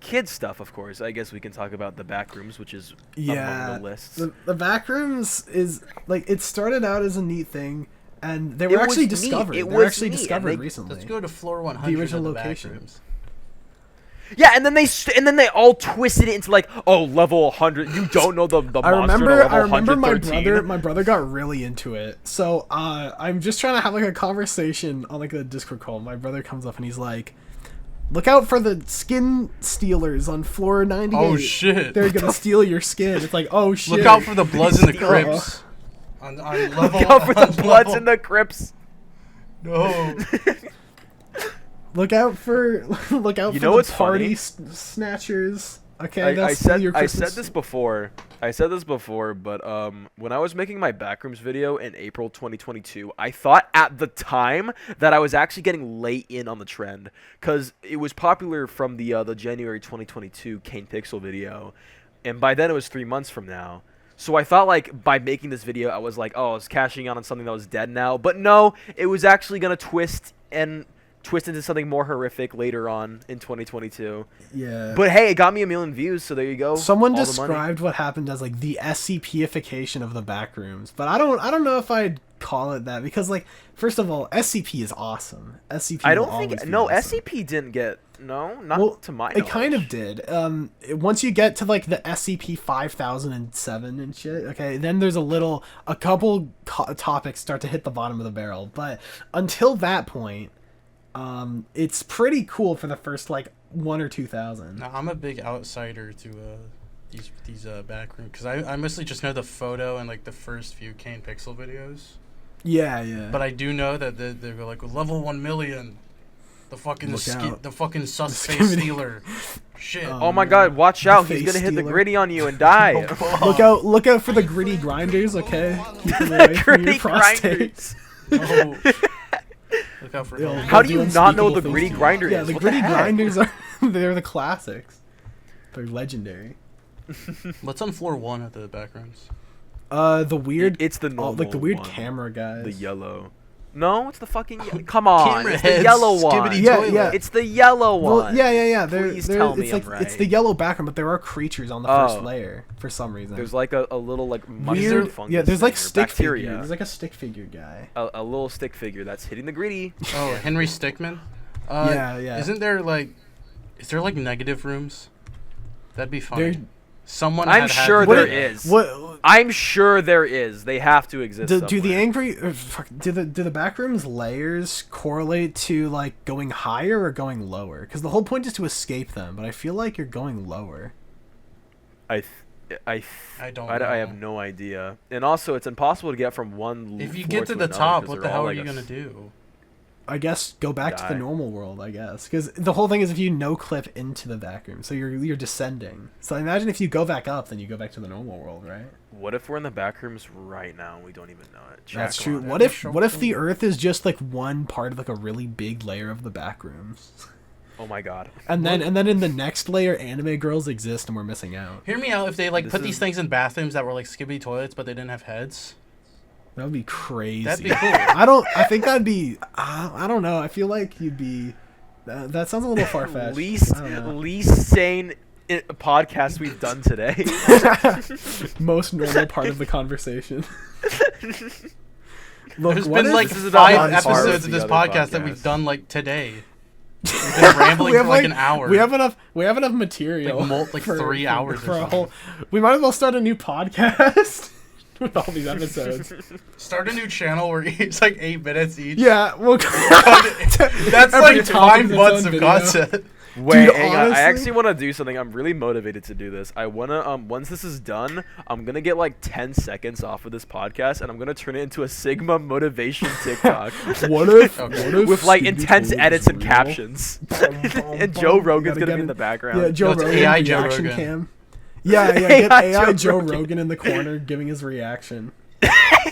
kid stuff, of course, I guess we can talk about the Backrooms, which is among the lists. The Backrooms is like it started out as a neat thing, and they were actually discovered. They were actually discovered recently. Let's go to floor 100. The original location. Yeah, and then they all twisted it into like, oh, level 100. You don't know the monster. I remember my brother got really into it. So I'm just trying to have like a conversation on like a Discord call. My brother comes up and he's like, "Look out for the skin stealers on floor 98. Oh shit! They're gonna steal your skin." It's like, oh shit! Look out for the Bloods and the Crips. On level. Look out for the Bloods and the Crips. No. Look out for the party snatchers. Okay, I said this before, but when I was making my Backrooms video in April 2022, I thought at the time that I was actually getting late in on the trend because it was popular from the January 2022 Kane Pixel video, and by then it was 3 months from now. So I thought like by making this video, I was like, oh, I was cashing on something that was dead now, but no, it was actually gonna twist into something more horrific later on in 2022. Yeah. But hey, it got me 1 million views, so there you go. Someone described what happened as like the SCP-ification of the Backrooms, but I don't know if I'd call it that because like first of all, SCP is awesome. SCP. I don't think awesome. SCP didn't get to my knowledge. It kind of did. Once you get to like the SCP 5007 and shit, okay, then there's a couple topics start to hit the bottom of the barrel, but until that point. It's pretty cool for the first like 1 or 2,000. Now, I'm a big outsider to these Backrooms because I mostly just know the photo and like the first few Kane Pixel videos. Yeah. But I do know that they go like level 1 million. The fucking sus face stealer. Shit. Oh my god, watch out. He's going to hit the gritty on you and die. Look out for the gritty grinders, okay? Keep them away from your prostates. Look out for How do you not know the gritty grinder is? Yeah, the gritty grinders are they're the classics. They're legendary. What's on floor 1 at the Backrooms? The weird it's the normal like the weird one. camera guys. The yellow. No, it's the fucking come on. Camera it's heads, the yellow one. Yeah. It's the yellow one. Well, yeah. Please tell me it's like I'm right. it's the yellow background, but there are creatures on the first layer for some reason. There's like a little like weird fungus. Yeah, there's like stick bacteria. figure. There's like a stick figure guy. A little stick figure that's hitting the gritty. Oh, Henry Stickmin. Yeah. Is there like negative rooms? That'd be fun. There- I'm sure there is. I'm sure there is. They have to exist. Do the Backrooms layers correlate to like going higher or going lower? Because the whole point is to escape them, but I feel like you're going lower. I have no idea. And also, it's impossible to get from one. If you get to the top, what the hell are you gonna do? I guess go back to the normal world, I guess. Because the whole thing is if you no-clip into the backroom, so you're descending. So imagine if you go back up, then you go back to the normal world, right? What if we're in the backrooms right now and we don't even know it? That's true. What if the Earth is just like one part of like a really big layer of the backrooms? Oh my god. And then in the next layer, anime girls exist and we're missing out. Hear me out. If they put these things in bathrooms that were like skibbity toilets, but they didn't have heads. That would be crazy. That'd be cool. I think that'd be. I don't know. I feel like you'd be. That sounds a little far fetched. least sane podcast we've done today. Most normal part of the conversation. Look, there's been like 5 episodes of this podcast that we've done like today. We've been rambling for like an hour. We have enough material. Like 3 hours for a whole. We might as well start a new podcast. With all these episodes. Start a new channel where it's like 8 minutes each. Yeah, well, that's like 5 months of content. Wait, dude, hang on. I actually want to do something. I'm really motivated to do this. I want to, once this is done, I'm going to get like 10 seconds off of this podcast and I'm going to turn it into a Sigma motivation TikTok. What if with like intense edits and captions. And Joe Rogan's going to be in the background. Yeah, Joe Rogan. AI Joe Rogan. Cam. Yeah, get AI Joe Rogan in the corner giving his reaction.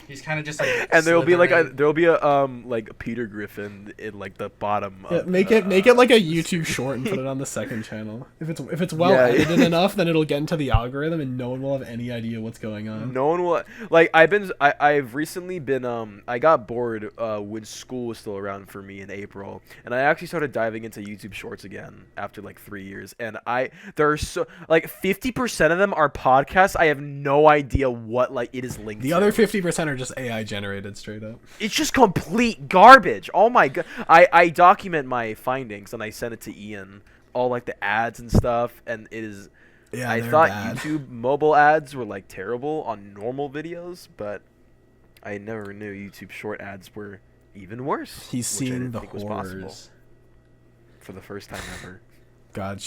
He's kind of just like. And there'll be a like Peter Griffin in like the bottom. Yeah, make it like a YouTube short and put it on the second channel. If it's well edited enough, then it'll get into the algorithm and no one will have any idea what's going on. No one will. Like I've recently been I got bored when school was still around for me in April, and I actually started diving into YouTube Shorts again after like 3 years. And there are so like 50% of them are podcasts. I have no idea what like it is linked. The other 50% are just AI generated straight up. It's just complete garbage. Oh my god. I document my findings and I send it to Ian, all like the ads and stuff, and it is I thought bad. YouTube mobile ads were like terrible on normal videos, but I never knew YouTube short ads were even worse. He's seen the horrors for the first time ever. God,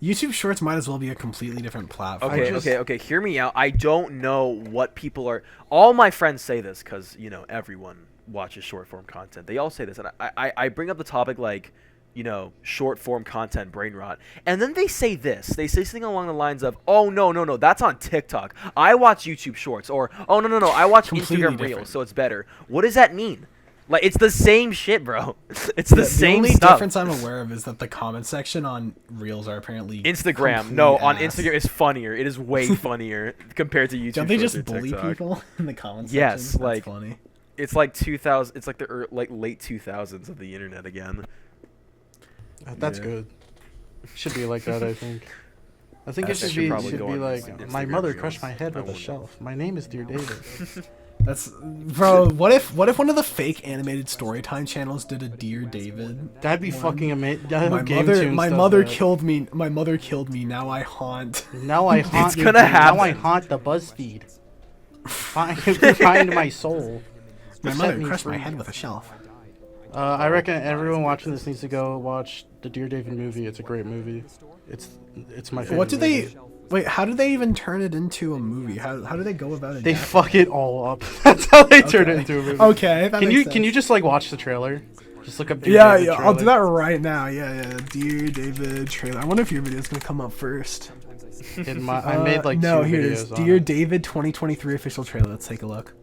YouTube Shorts might as well be a completely different platform. Okay. Hear me out. I don't know what people are. All my friends say this because everyone watches short form content. They all say this, and I bring up the topic like, short form content brain rot, and then they say this. They say something along the lines of, "Oh no, that's on TikTok. I watch YouTube Shorts," or "Oh no, I watch Instagram Reels, so it's better." What does that mean? Like, it's the same shit, bro. It's the same only stuff. Difference I'm aware of is that the comment section on Reels are apparently Instagram. No, on Instagram it's funnier. It is way funnier compared to YouTube. Don't they just bully people in the comment section? Yes, that's like funny. It's like 2000. It's like the late 2000s of the internet again. That's good. Should be like that, I think. I think it should be like, my mother crushed my head with a shelf. My name is Dear David. That's bro. What if one of the fake animated Storytime channels did a Dear David? That'd be fucking amazing. My mother killed me. My mother killed me. Now I haunt. It's gonna happen. Now I haunt the BuzzFeed. Find my soul. My mother crushed my head with a shelf. I reckon everyone watching this needs to go watch the Dear David movie. It's a great movie. It's my favorite. What do they? Wait, how do they even turn it into a movie? How do they go about it? They fuck it all up. That's how they turn it into a movie. Okay, can you just like watch the trailer? Just look up Dear David yeah, trailer. I'll do that right now. Yeah. Dear David trailer. I wonder if your video's gonna come up first. I made like no, 2 here it videos is. on Dear it. David 2023 official trailer. Let's take a look.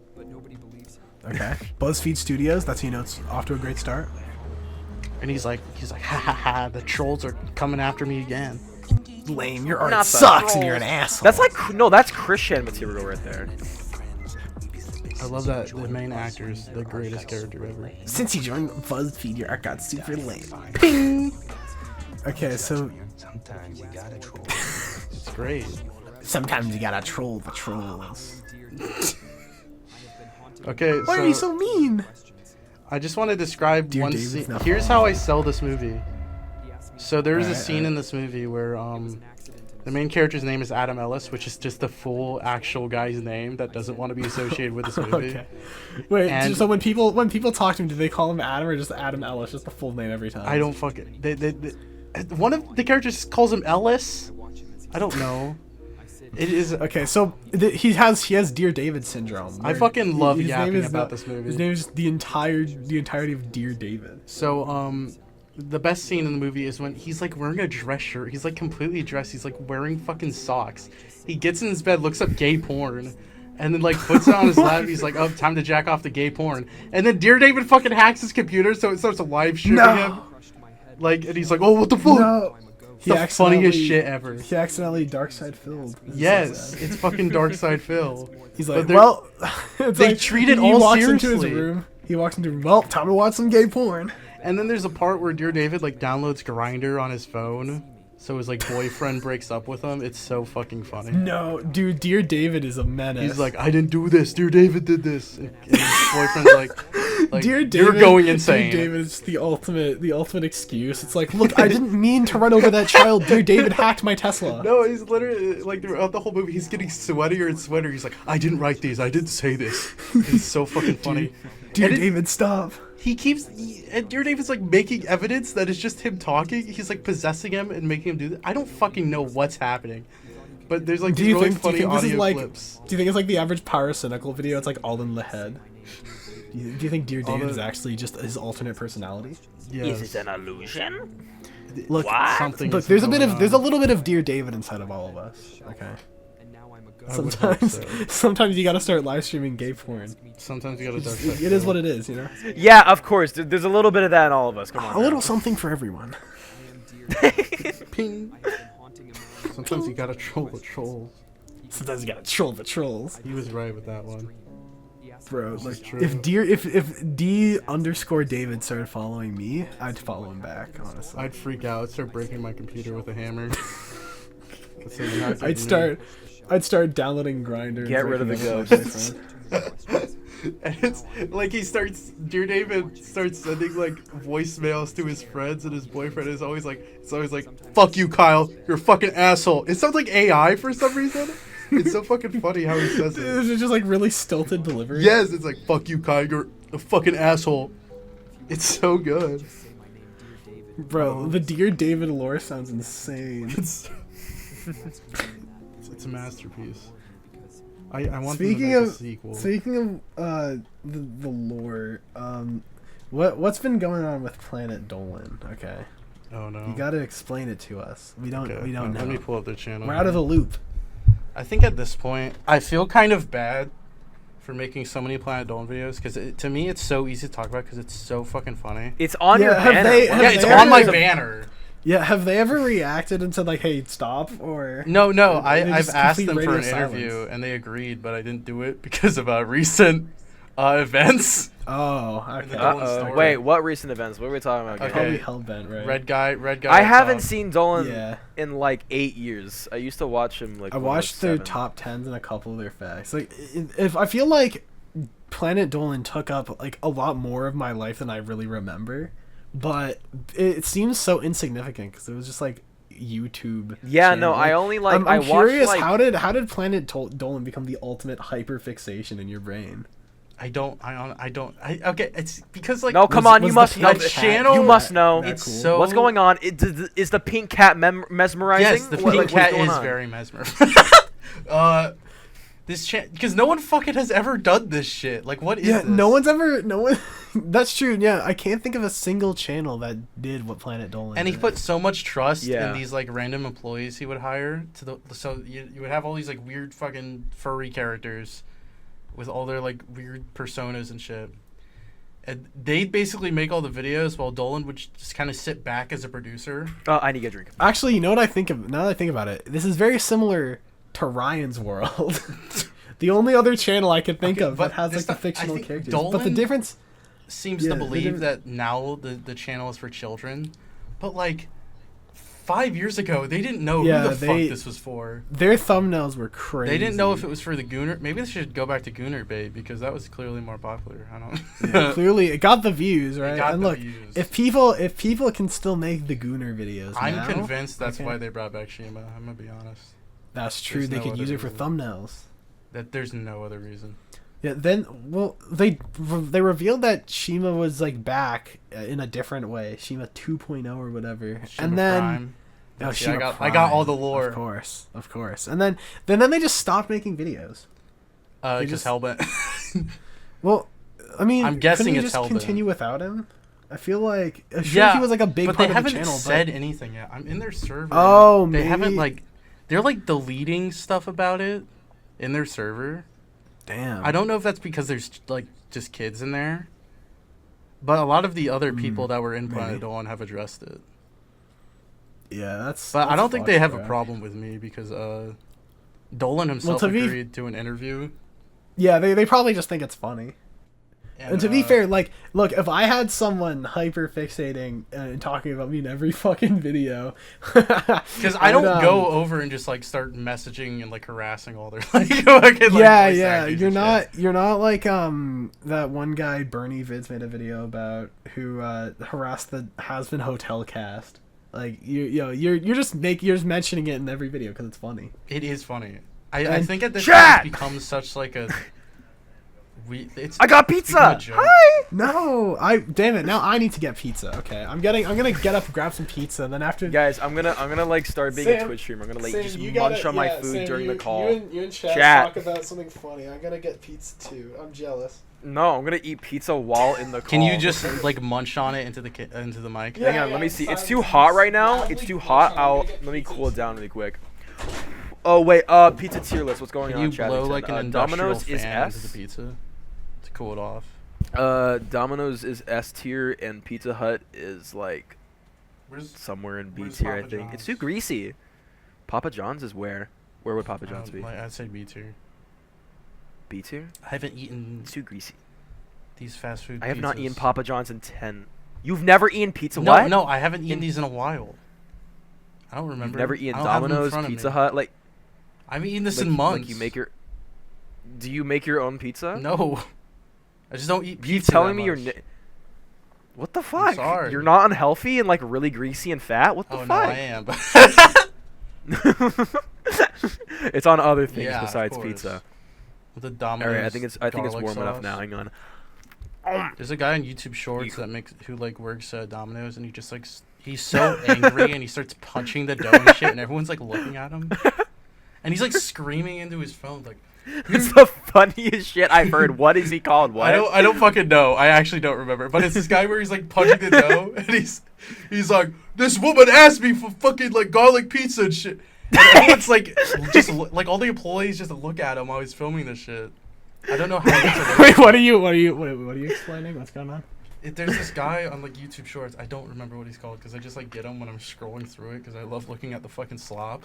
Okay. BuzzFeed Studios. That's it's off to a great start. And he's like, ha ha ha, the trolls are coming after me again. Lame. Your art Not the sucks and you're an trolls. asshole. That's like that's Christian material right there. I love that the main actor is the greatest character ever. Since you joined BuzzFeed, your art got super lame. Ping. Okay, so It's great. sometimes you gotta troll the trolls. Okay, Why are you so mean? I just want to describe Dear one David's scene. not Here's how I sell this movie. So there's a Alright, scene in this movie where the main character's name is Adam Ellis, which is just the full actual guy's name that doesn't want to be associated with this movie. Okay. Wait, And- so when people talk to him, do they call him Adam or just Adam Ellis? Just the full name every time? I don't fucking. One of the characters calls him Ellis. I don't know. It is. Okay, so he has Dear David syndrome. I where fucking love his name yapping is about the- this movie. His name is the entirety of Dear David. So the best scene in the movie is when he's like wearing a dress shirt. He's like completely dressed. He's like wearing fucking socks. He gets in his bed, looks up gay porn, and then like puts it on his lap. He's like, "Oh, time to jack off the gay porn." And then Dear David fucking hacks his computer, so it starts to live streaming him. Like, and he's like, "Oh, what the fuck?" No. It's the funniest shit ever. He accidentally dark side filled. Yes, it's fucking Dark Side Phil. He's like, they're- well, it's they like, treat it he all walks into his seriously. room. He walks into, well, time to watch some gay porn. And then there's a part where Dear David like downloads Grindr on his phone, so his like boyfriend breaks up with him. It's so fucking funny. No, dude, Dear David is a menace. He's like, I didn't do this. Dear David did this. And his boyfriend's like Dear David, you're going insane. Dear David is the ultimate excuse. It's like, look, I didn't mean to run over that child. Dear David hacked my Tesla. No, he's literally like throughout the whole movie, he's getting sweatier and sweatier. He's like, I didn't write these. I didn't say this. It's so fucking funny. Dear And David, stop. And Dear David's like making evidence that it's just him talking. He's like possessing him and making him do that. I don't fucking know what's happening. But there's like Do these you really think funny this is audio like? clips. Do you think it's like the average Pyrocynical video? It's like all in the head. Do you think Dear David is actually just his alternate personality? Yes. Is it an illusion? Look, Something look. is There's going on. a little bit of Dear David inside of all of us. Okay. I would hope so. Sometimes you gotta start live streaming gay porn. Sometimes you gotta Dark Side It is Phil. what it is, you know. Yeah, of course. There's a little bit of that in all of us. Come on. A little something for everyone. Ping. Sometimes you gotta troll the trolls. Sometimes you gotta troll the trolls, He was right with that one. bro. This Like is true. if D_David started following me, I'd follow him back. Honestly, I'd freak out. I'd start breaking my computer with a hammer. That's what you have to do. I'd start downloading Grindr. Get rid of the ghosts. And it's like Dear David starts sending like voicemails to his friends, and his boyfriend is always like, fuck you, Kyle, you're a fucking asshole. It sounds like AI for some reason. It's so fucking funny how he says it. It's just like really stilted delivery. Yes, it's like, fuck you, Kyle, you're a fucking asshole. It's so good. Bro, the Dear David lore sounds insane. It's a masterpiece. I want them to make a sequel. Speaking of the lore, what's been going on with Planet Dolan? Okay, Oh no. you got to explain it to us. We don't Okay, know. Let me pull up their channel. We're out of the loop. I think at this point, I feel kind of bad for making so many Planet Dolan videos, because to me it's so easy to talk about because it's so fucking funny. It's on your have banner. they- What have Yeah, is it's they it? on my ever- banner. Yeah, have they ever reacted and said like, "Hey, stop"? Or No, They I've just asked complete them for an radio interview silence. and they agreed, but I didn't do it because of recent events. oh, okay. Dolan Uh-oh. story. Wait, what recent events? What are we talking about? Okay. Probably Hellbent, right? Red guy. I up haven't top. seen Dolan Yeah. in like 8 years. I used to watch him like. I when I was watched their 7. top 10s and a couple of their facts. Like, if I feel like Planet Dolan took up like a lot more of my life than I really remember, but it seems so insignificant because it was just like YouTube. Yeah, channel. no, I only like. I'm I watched curious, like. how did Planet Dolan become the ultimate hyper fixation in your brain? Okay, it's because like No, come Was- on, you was must the know. pink this. channel- You must know. That it's cool? so What's going on? Is the pink cat mesmerizing? Yes, the What- pink what's cat going is on? very mesmerizing. This because no one fucking has ever done this shit. Like, what is Yeah, this? no one That's true. Yeah, I can't think of a single channel that did what Planet Dolan And did. he put so much trust in these like random employees he would hire so you would have all these like weird fucking furry characters with all their like weird personas and shit. And they'd basically make all the videos while Dolan would just kind of sit back as a producer. I need to get a drink. Actually, you know what I think of now that I think about it? This is very similar to Ryan's World. The only other channel I could think of that has like the fictional characters. Dolan but the difference seems to believe that now the channel is for children, but like 5 years ago they didn't know who the fuck this was for. Their thumbnails were crazy. They didn't know if it was for the Gooner. Maybe they should go back to Gooner Bait because that was clearly more popular. I don't. Yeah, clearly it got the views, right? And look, views. if people can still make the Gooner videos, I'm convinced that's why they brought back Shima. I'm gonna be honest. That's true. They could use it for thumbnails. That there's no other reason. Yeah, then they revealed that Shima was like back in a different way, Shima 2.0 or whatever, Shima and then Prime. Shima I got all the lore, of course, and then they just stopped making videos. Just Hellbent. Well, I mean, I'm guessing it's it's just Hellbent. continue without him. I feel like he was like a big part of the channel. But they haven't said anything yet. I'm in their server. Oh, they haven't like. They're like deleting stuff about it in their server. Damn. I don't know if that's because there's like just kids in there, but a lot of the other people that were in Planet Dolan have addressed it. Yeah, But I don't think they have a problem with me because Dolan himself agreed to an interview. Yeah, they probably just think it's funny. And to be fair, like, look, if I had someone hyper fixating and talking about me in every fucking video, because I don't go over and just like start messaging and like harassing all their like you're not like that one guy Bernie Vids made a video about who harassed the Has-Been Hotel cast. Like you're just mentioning it in every video because it's funny. It is funny. I think at this point it's become such like a. I got pizza. Hi. No, damn it. Now I need to get pizza. Okay, I'm gonna get up and grab some pizza. And then after, guys, I'm gonna like start being a Twitch streamer. I'm gonna like just munch on my food during the call. You and chat talk about something funny. I'm gonna get pizza too. I'm jealous. No, I'm gonna eat pizza while in the call. Can you just like munch on it into the mic? Hang on, let me see. It's too hot right now. It's too hot. Let me cool it down really quick. Oh wait, pizza tier list. What's going on? Can you blow like an Domino's industrial is fan S. into the pizza to cool it off? Domino's is S tier and Pizza Hut is like somewhere in B tier. I think it's too greasy. Papa John's is where? Where would Papa John's be? I'd say B tier. B tier? I haven't eaten. It's too greasy. These fast food. I have pizzas. not eaten Papa John's in 10. You've never eaten pizza? No, what? No, I haven't eaten these in a while. I don't remember. You've never eaten Domino's, Pizza Hut, like. I haven't eaten this in months. Like do you make your own pizza? No. I just don't eat pizza. You telling me what the fuck? I'm sorry. You're not unhealthy and like really greasy and fat? What the fuck? No, I am. It's on other things besides pizza. With the Domino's. Alright, I think it's warm enough now. Hang on. There's a guy on YouTube Shorts who like works at Domino's, and he just like he's so angry and he starts punching the dough and shit, and everyone's like looking at him, and he's like screaming into his phone like. It's the funniest shit I've heard. What is he called? What? I don't fucking know. I actually don't remember. But it's this guy where he's like punching the dough, and he's like, this woman asked me for fucking like garlic pizza and shit. And everyone's like, just like all the employees just look at him while he's filming this shit. I don't know how. Wait, what are you explaining? What's going on? There's this guy on like YouTube Shorts. I don't remember what he's called because I just like get him when I'm scrolling through it because I love looking at the fucking slop.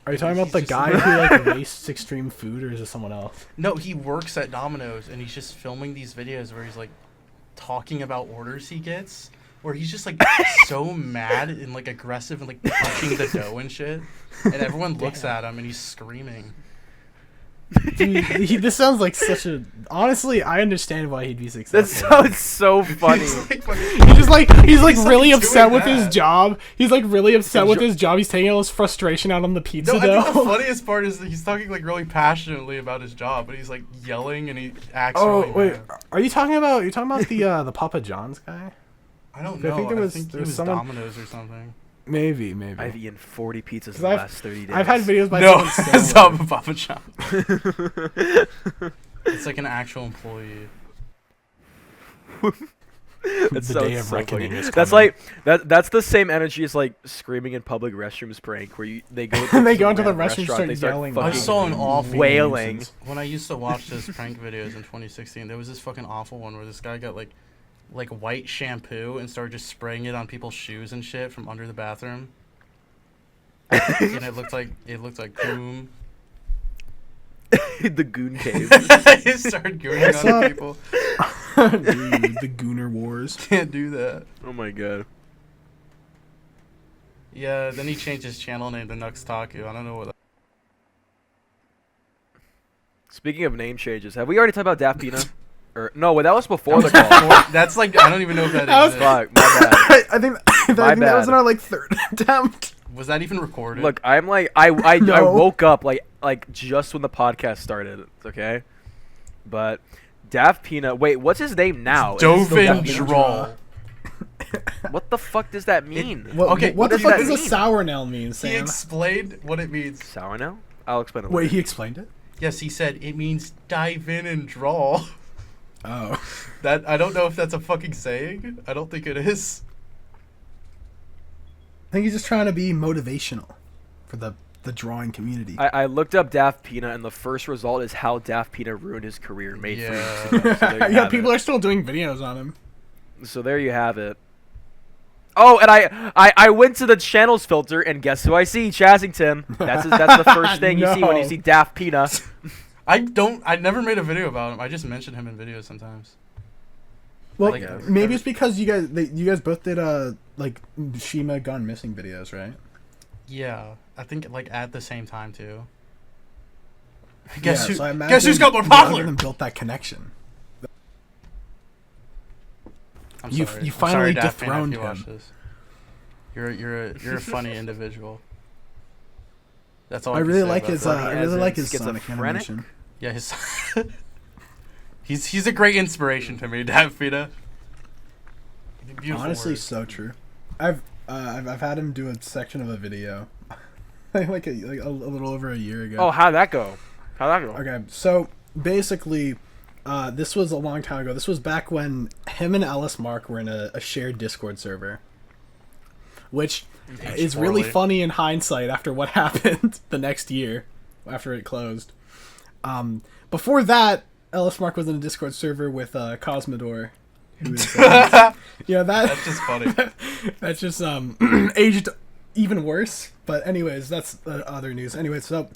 Are you talking about the guy who like wastes extreme food, or is it someone else? No, he works at Domino's and he's just filming these videos where he's like talking about orders he gets, where he's just like so mad and like aggressive and like punching the dough and shit, and everyone looks at him and he's screaming. Dude, this sounds like such a. Honestly, I understand why he'd be successful. That sounds so funny. He's like really upset with his job. He's like really upset with his job. He's taking all his frustration out on the pizza dough. I think the funniest part is that he's talking like really passionately about his job, but he's like yelling and he acts. Oh really wait, mad. are you talking about the Papa John's guy? I don't know. I think he was Domino's or something. Maybe. I've eaten 40 pizzas in the last 30 days. I've had videos by it's not Papa John. It's like an actual employee. It's so funny. That's the same energy as like screaming in public restrooms prank where they go they go into the restroom and start yelling. I saw an awful wailing. When I used to watch those prank videos in 2016, there was this fucking awful one where this guy got like white shampoo and started just spraying it on people's shoes and shit from under the bathroom. And it looked like boom. The goon cave. He started gooning on people. Dude, the Gooner Wars. Can't do that. Oh my god. Yeah, then he changed his channel name to Nux Taku. I don't know what that... Speaking of name changes, have we already talked about Daft Pina? Or no, that was before the call. That's like, I don't even know if that is. Fuck, my bad. I think that was in our like third attempt. Was that even recorded? Look, I'm like I woke up like just when the podcast started, okay? But Daft Pina, wait, what's his name now? Dovin Draw. What the fuck does that mean? What the fuck does a sournel mean, Sam? He explained what it means. Sournel? I'll explain it later. Wait, he later. explained it? Yes, he said it means dive in and draw. Oh. That I don't know if that's a fucking saying. I don't think it is. I think he's just trying to be motivational for the drawing community. I looked up Daft Pina, and the first result is how Daft Pina ruined his career. Made for him. So yeah, people are still doing videos on him. So there you have it. Oh, and I went to the channels filter, and guess who I see? Chazington. That's the first thing you see when you see Daft Pina. I never made a video about him. I just mentioned him in videos sometimes. Well, maybe it's because you guys both did like Shima Gone Missing videos, right? Yeah, I think like at the same time too. Guess who's got more popular? And built that connection. You finally dethroned him. Watch this. You're a funny individual. That's all I really like his Sonic schizophrenic animation. Yeah, he's a great inspiration to me, Daft Pina. Honestly, so true. I've had him do a section of a video, like a little over a year ago. Oh, how'd that go? Okay, so basically, this was a long time ago. This was back when him and Ellis Mark were in a shared Discord server, which is really funny in hindsight after what happened the next year after it closed. Before that, Ellis Mark was in a Discord server with Cosmodore. Who is, that's just funny. That's just aged even worse. But anyways, that's other news. Anyways, so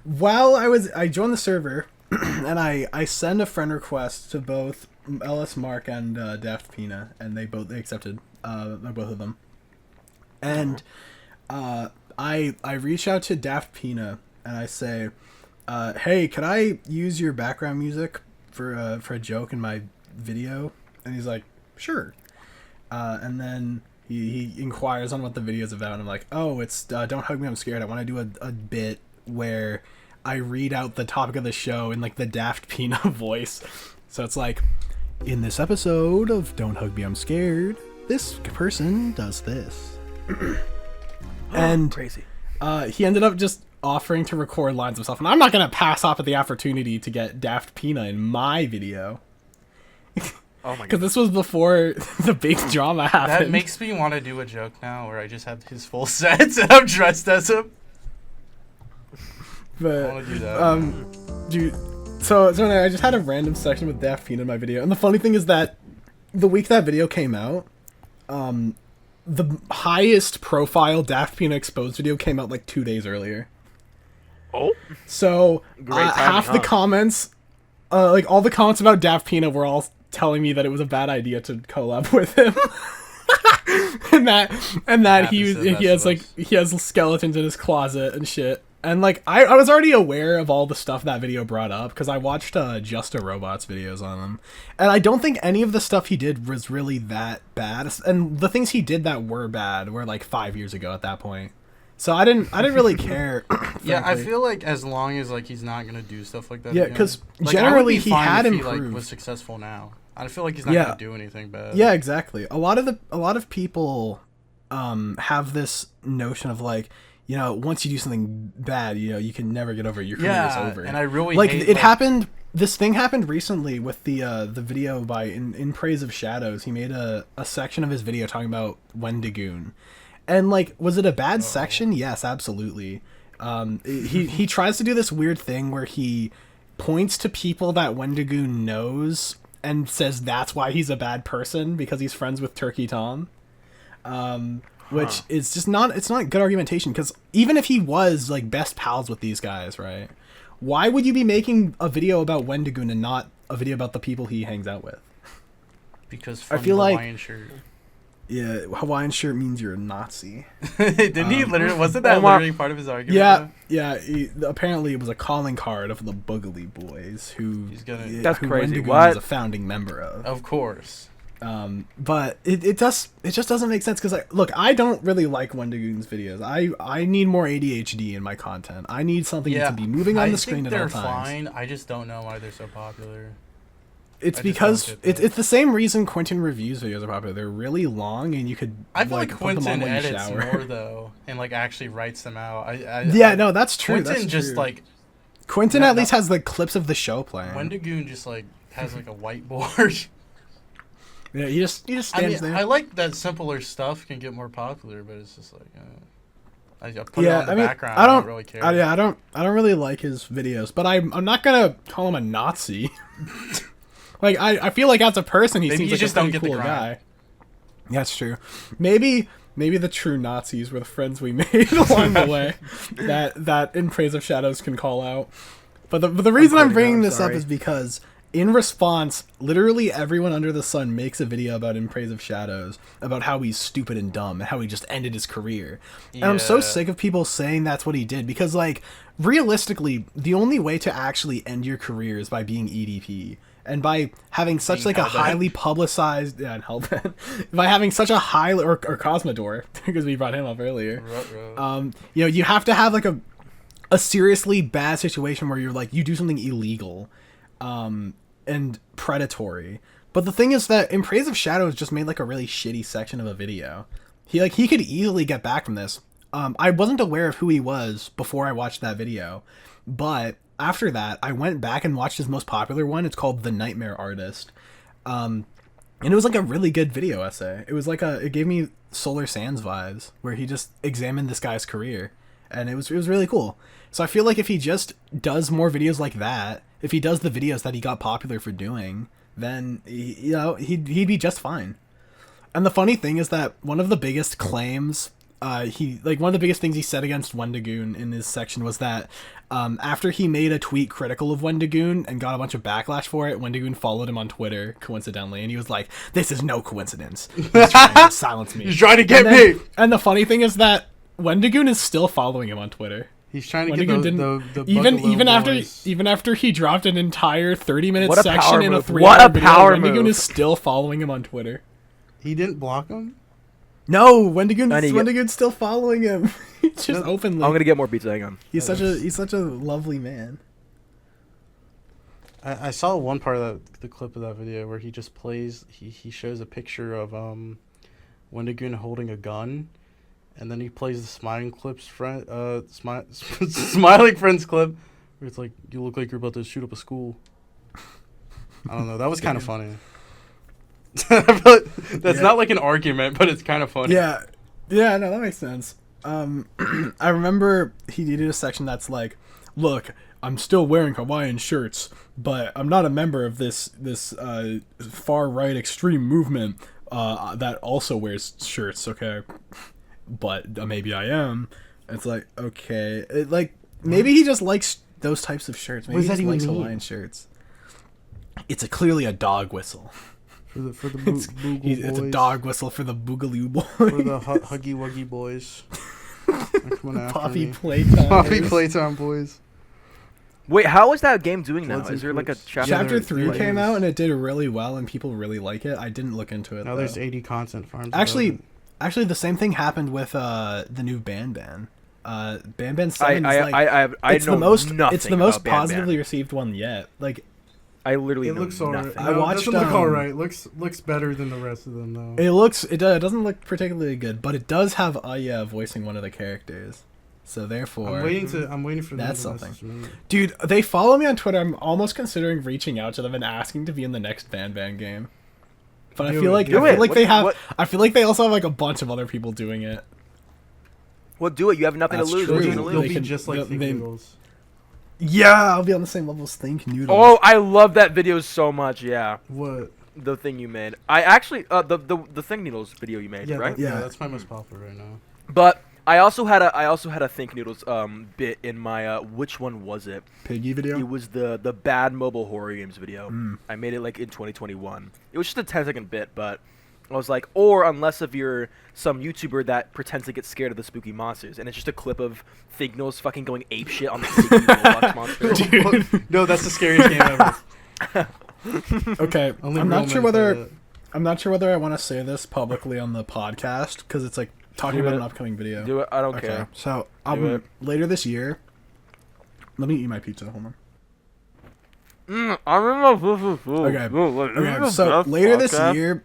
while I joined the server and I send a friend request to both Ellis Mark and Daft Pina, and they accepted both of them. And I reach out to Daft Pina and I say, hey, can I use your background music for a joke in my video? And he's like, sure. And then he inquires on what the video's about, and I'm like, oh, it's Don't Hug Me, I'm Scared. I want to do a bit where I read out the topic of the show in like the Daft Pina voice. So it's like, in this episode of Don't Hug Me, I'm Scared, this person does this. And crazy. He ended up just offering to record lines of stuff, and I'm not gonna pass up at the opportunity to get Daft Pina in my video. Oh my god! Because this was before the big drama happened. That makes me want to do a joke now, where I just have his full set and I'm dressed as him. But I want to do that. Dude, so I just had a random section with Daft Pina in my video, and the funny thing is that the week that video came out, the highest profile Daft Pina exposed video came out like 2 days earlier. Oh. So half the comments, like all the comments about Daft Pina were all telling me that it was a bad idea to collab with him. and that he has skeletons in his closet and shit. And like I was already aware of all the stuff that video brought up because I watched Just a Robot's videos on him, and I don't think any of the stuff he did was really that bad. And the things he did that were bad were like 5 years ago at that point. So I didn't really care. Yeah, I feel like as long as like he's not gonna do stuff like that. Yeah, because generally he had improved. He like was successful now. I feel like he's not gonna do anything bad. Yeah, exactly. A lot of people have this notion of like, once you do something bad, you can never get over it. Your career's over. And I really hate, it happened this thing happened recently with the video by in Praise of Shadows. He made a section of his video talking about Wendigoon, and like, was it a bad section? Yes, absolutely. He tries to do this weird thing where he points to people that Wendigoon knows and says that's why he's a bad person because he's friends with Turkey Tom. Which is just it's not good argumentation, because even if he was like best pals with these guys, right? Why would you be making a video about Wendigoon and not a video about the people he hangs out with? Because I feel Hawaiian like shirt. Yeah, Hawaiian shirt means you're a Nazi. Didn't he literally? Wasn't that literally part of his argument? Yeah, yeah. Apparently, it was a calling card of the Boogly Boys, who that's crazy. Wendigoon What? was a founding member of. Of course. But it just doesn't make sense, because look, I don't really like Wendigoon's videos. I need more ADHD in my content. I need something to be moving on the screen at all times. They're fine. I just don't know why they're so popular. It's because it's the same reason Quentin Reviews videos are popular. They're really long, and you could. I feel like Quentin edits more though, and like actually writes them out. No, that's true. Quentin just like. Quentin at least has the clips of the show playing. Wendigoon just like has like a whiteboard. Yeah, he just stands there. I like that simpler stuff can get more popular, but it's just like I put it on the background. I don't really care. I don't really like his videos, but I'm not gonna call him a Nazi. Like I feel like as a person he seems like a pretty cool guy. Yeah, that's true. Maybe the true Nazis were the friends we made along the way that In Praise of Shadows can call out. But the reason I'm bringing this up is because in response, literally everyone under the sun makes a video about In Praise of Shadows, about how he's stupid and dumb, and how he just ended his career. Yeah. And I'm so sick of people saying that's what he did, because, like, realistically, the only way to actually end your career is by being EDP. And by having such, like, a highly publicized... Yeah, and Hellbent. By having such a high... Or Cosmodor, because we brought him up earlier. You know, you have to have, like, a seriously bad situation where you're, like, you do something illegal. And predatory. But the thing is that In Praise of Shadows just made like a really shitty section of a video. He could easily get back from this. I wasn't aware of who he was before I watched that video, but after that I went back and watched his most popular one. It's called The Nightmare Artist. And it was like a really good video essay. It was like it gave me Solar Sands vibes, where he just examined this guy's career, and it was really cool. So I feel like if he just does more videos like that, if he does the videos that he got popular for doing, then he'd be just fine. And the funny thing is that one of the biggest claims one of the biggest things he said against Wendigoon in his section was that after he made a tweet critical of Wendigoon and got a bunch of backlash for it, Wendigoon followed him on Twitter coincidentally, and he was like, "This is no coincidence. He's trying to silence me. He's trying to get me." And the funny thing is that Wendigoon is still following him on Twitter. He's trying to get the even after he dropped an entire 30-minute section in a 3-hour video, What a power Wendigoon move. is still following him on Twitter. He didn't block him? No, Wendigoon's still following him. Just openly. I'm gonna get more beats. Hang on. He's such a lovely man. I saw one part of the clip of that video where he just plays. He shows a picture of Wendigoon holding a gun. And then he plays the Smiling Friends clip, where it's like, "You look like you're about to shoot up a school." I don't know. That was kind of funny. That's not like an argument, but it's kind of funny. Yeah, no, that makes sense. I remember he did a section that's like, "Look, I'm still wearing Hawaiian shirts, but I'm not a member of this far right extreme movement that also wears shirts. Okay." But maybe I am. It's like, okay, maybe he just likes those types of shirts. Maybe he just likes Hawaiian shirts. It's clearly a dog whistle. For the boys. It's a dog whistle for the Boogaloo boys. For the Huggy Wuggy boys. Poppy Playtime boys. Wait, how is that game doing now? Is there like a chapter 3 came out and it did really well and people really like it. I didn't look into it. Now there's 80 content farms. Actually, the same thing happened with the new Ban. Ban 7 it's the most positively received one yet. Like, I literally know looks nothing. Right. I watched. It doesn't look alright. Looks better than the rest of them though. It doesn't look particularly good, but it does have Aya voicing one of the characters. So therefore, I'm waiting for that's them to something. Dude, they follow me on Twitter. I'm almost considering reaching out to them and asking to be in the next Van game. But I feel like I feel like they also have like a bunch of other people doing it. Well, do it. You have nothing That's to lose. true. You'll be just like Think Noodles. Yeah, I'll be on the same level as Think Noodles. Oh, I love that video so much. Yeah. What? The thing you made. I actually the Think Noodles video you made, right? Yeah, that's my most popular right now. But I also had a Think Noodles bit in my which one was it? Piggy video? It was the bad mobile horror games video. I made it like in 2021. It was just a 10-second bit, but I was like, or unless if you're some YouTuber that pretends to get scared of the spooky monsters, and it's just a clip of Think Noodles fucking going apeshit on the spooky Roblox monster. Dude. No, that's the scariest game ever. Okay, I'm not sure whether I want to say this publicly on the podcast because it's like talking about an upcoming video. Do it. I don't care. So later this year. Let me eat my pizza. Hold on. Okay. So later this year,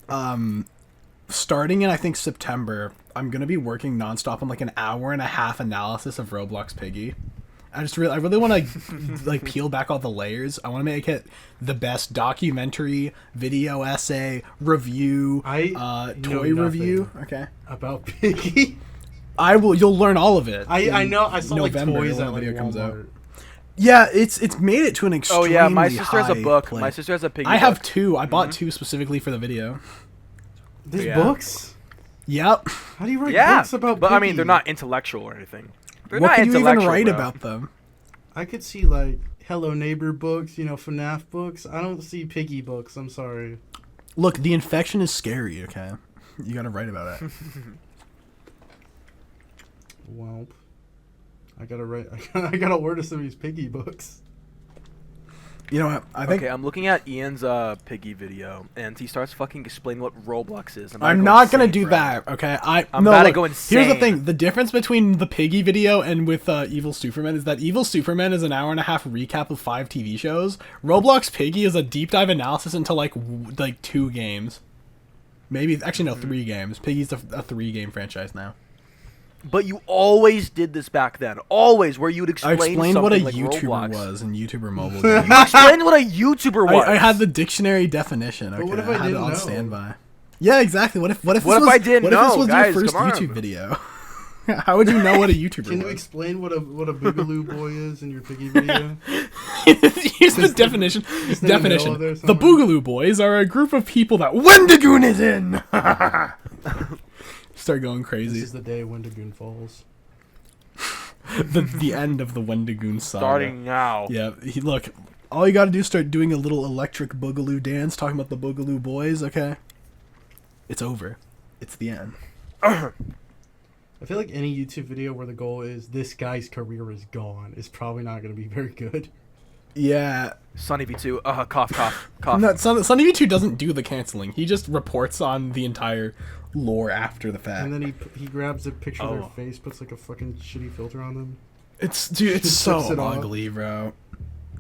starting in I think September, I'm gonna be working nonstop on like an 1.5-hour analysis of Roblox Piggy. I really want to like peel back all the layers. I want to make it the best documentary, video essay, review, toy review. Okay. About Piggy. You'll learn all of it. I know. I saw November, like toys when at the video like comes out. Walmart. Yeah, it's made it to an extremely high. Oh yeah, my sister has a book. Play. My sister has a Piggy. I have two. I bought two specifically for the video. There's books. Yep. How do you write books about Piggy? But I mean, they're not intellectual or anything. What can you even write about them? I could see like Hello Neighbor books, FNAF books. I don't see Piggy books. I'm sorry. Look, the infection is scary. Okay, you gotta write about it. Well, I gotta write. I gotta order some of these Piggy books. You know what? I think. Okay, I'm looking at Ian's Piggy video, and he starts fucking explaining what Roblox is. I'm not gonna do that. Okay, I'm about to go insane. Here's the thing: the difference between the Piggy video and with Evil Superman is that Evil Superman is an 1.5-hour recap of 5 TV shows. Roblox Piggy is a deep dive analysis into like 2 games, maybe actually no 3 games. Piggy's a 3-game franchise now. But you always did this back then. Always, where you would explain I explained what a like YouTuber Roblox. was in YouTuber mobile games. You explained what a YouTuber was. I had the dictionary definition. Okay, But what if I I had it didn't on know? standby. Yeah, exactly. What if this I didn't what if this know? was Guys, your first come on. YouTube video? How would you know what a YouTuber Can you was? explain what a Boogaloo boy is in your Piggy video? Here's the definition. in the middle of there The somewhere. Boogaloo Boys are a group of people that Wendigoon is in. Start going This crazy. is the day Wendigoon falls. the end of the Wendigoon saga. Starting now. Yeah, look, all you gotta do is start doing a little electric Boogaloo dance, talking about the Boogaloo Boys, okay? It's over. It's the end. I feel like any YouTube video where the goal is this guy's career is gone is probably not going to be very good. Yeah. Sunny V2. Cough, cough, cough. No, Sunny V2 doesn't do the canceling. He just reports on the entire lore after the fact. And then he grabs a picture of their face, puts like a fucking shitty filter on them. It's so Flips it off. ugly, bro.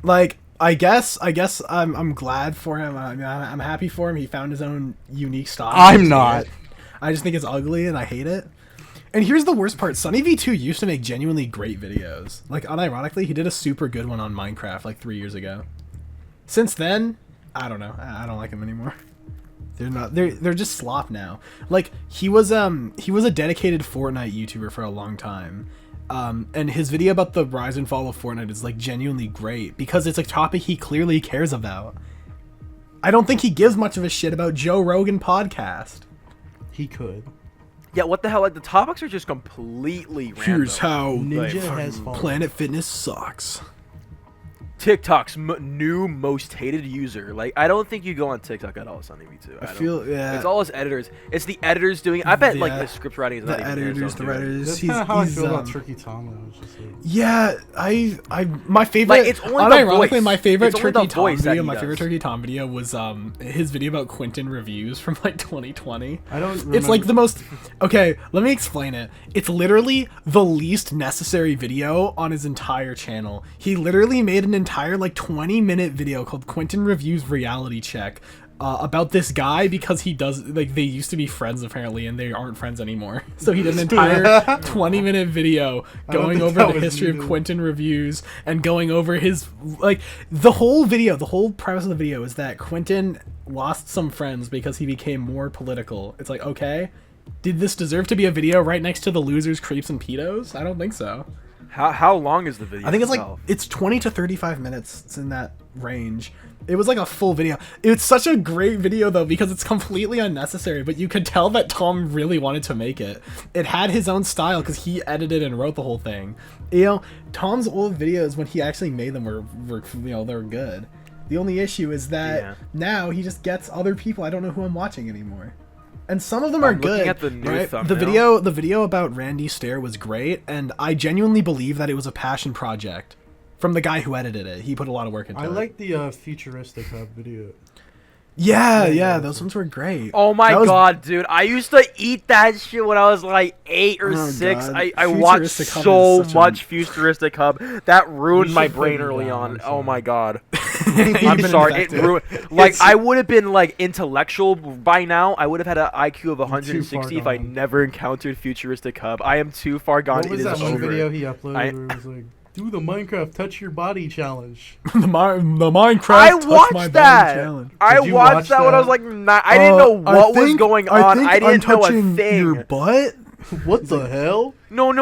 Like, I guess I'm glad for him. I'm happy for him. He found his own unique style. I'm not. I just think it's ugly and I hate it. And here's the worst part. Sunny V2 used to make genuinely great videos. Like, unironically, he did a super good one on Minecraft like 3 years ago. Since then, I don't know. I don't like him anymore. They're just slop now. Like, he was a dedicated Fortnite YouTuber for a long time. And his video about the rise and fall of Fortnite is like genuinely great because it's a topic he clearly cares about. I don't think he gives much of a shit about Joe Rogan podcast. He could. Yeah, what the hell? Like, the topics are just completely random. Here's how Ninja has fallen. Planet Fitness sucks. TikTok's new most hated user. Like, I don't think you go on TikTok at all, Sunny V2. I feel, yeah. It's all his editors. It's the editors doing. I bet like Yeah. the script writing is The not even editors, the writers. That's He's kind of how I feel about um, Turkey Tom. It's just like, Yeah, my favorite. Like, it's only the unironically, voice. my favorite It's only the Turkey Tom voice that video. he My does. favorite Turkey Tom video was his video about Quentin reviews from like 2020. I don't remember. It's like the most. Okay, let me explain it. It's literally the least necessary video on his entire channel. He literally made an entire like 20-minute video called Quentin Reviews Reality Check, about this guy because he does like they used to be friends apparently and they aren't friends anymore. So he did an entire 20-minute video going over the history of Quentin reviews and going over his like the whole premise of the video is that Quentin lost some friends because he became more political. It's like, okay, did this deserve to be a video right next to the losers, creeps, and pedos? I don't think so. How long is the video? I think it's 20 to 35 minutes. It's in that range. It was like a full video. It's such a great video though because it's completely unnecessary, but you could tell that Tom really wanted to make it. It had his own style because he edited and wrote the whole thing. You know, Tom's old videos when he actually made them were they were good. The only issue is that now he just gets other people. I don't know who I'm watching anymore. And some of them are good. At the new right? thumbnail. The video about Randy Stair was great, and I genuinely believe that it was a passion project from the guy who edited it. He put a lot of work into it. I like the futuristic hub video. Yeah, those ones were great. Oh my god, dude. I used to eat that shit when I was like 8 or 6. God. I watched so much Futuristic Hub. That ruined my brain early on. Oh my god. I'm sorry. It ruined. Like, I would have been like intellectual by now. I would have had an IQ of 160 if I never encountered Futuristic Hub. I am too far gone. What was that one video he uploaded where it was like, do the Minecraft touch your body challenge? the Minecraft touch my body challenge. I watched that when I was like 9. I didn't know what was going on. I didn't know a thing. Your butt? What the hell? No.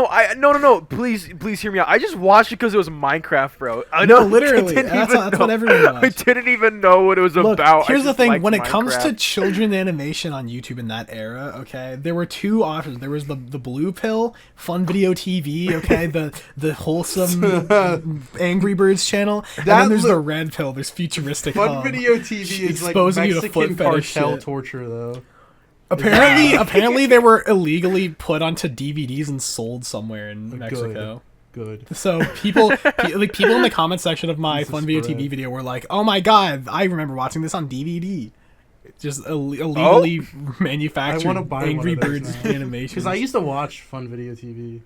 Please hear me out. I just watched it because it was Minecraft, bro. No, literally. That's what everyone watched. I didn't even know what it was about. Here's the thing. When it comes to children animation on YouTube in that era, okay, there were two options. There was the blue pill, Fun Video TV, okay, the wholesome Angry Birds channel, and then there's the red pill. There's Futuristic Fun Video TV is like Mexican cartel torture, though. Apparently they were illegally put onto DVDs and sold somewhere in Mexico. Good. So people in the comment section of my Fun Video TV video were like, "Oh my god, I remember watching this on DVD." Just illegally manufactured Angry Birds animation. Because I used to watch Fun Video TV.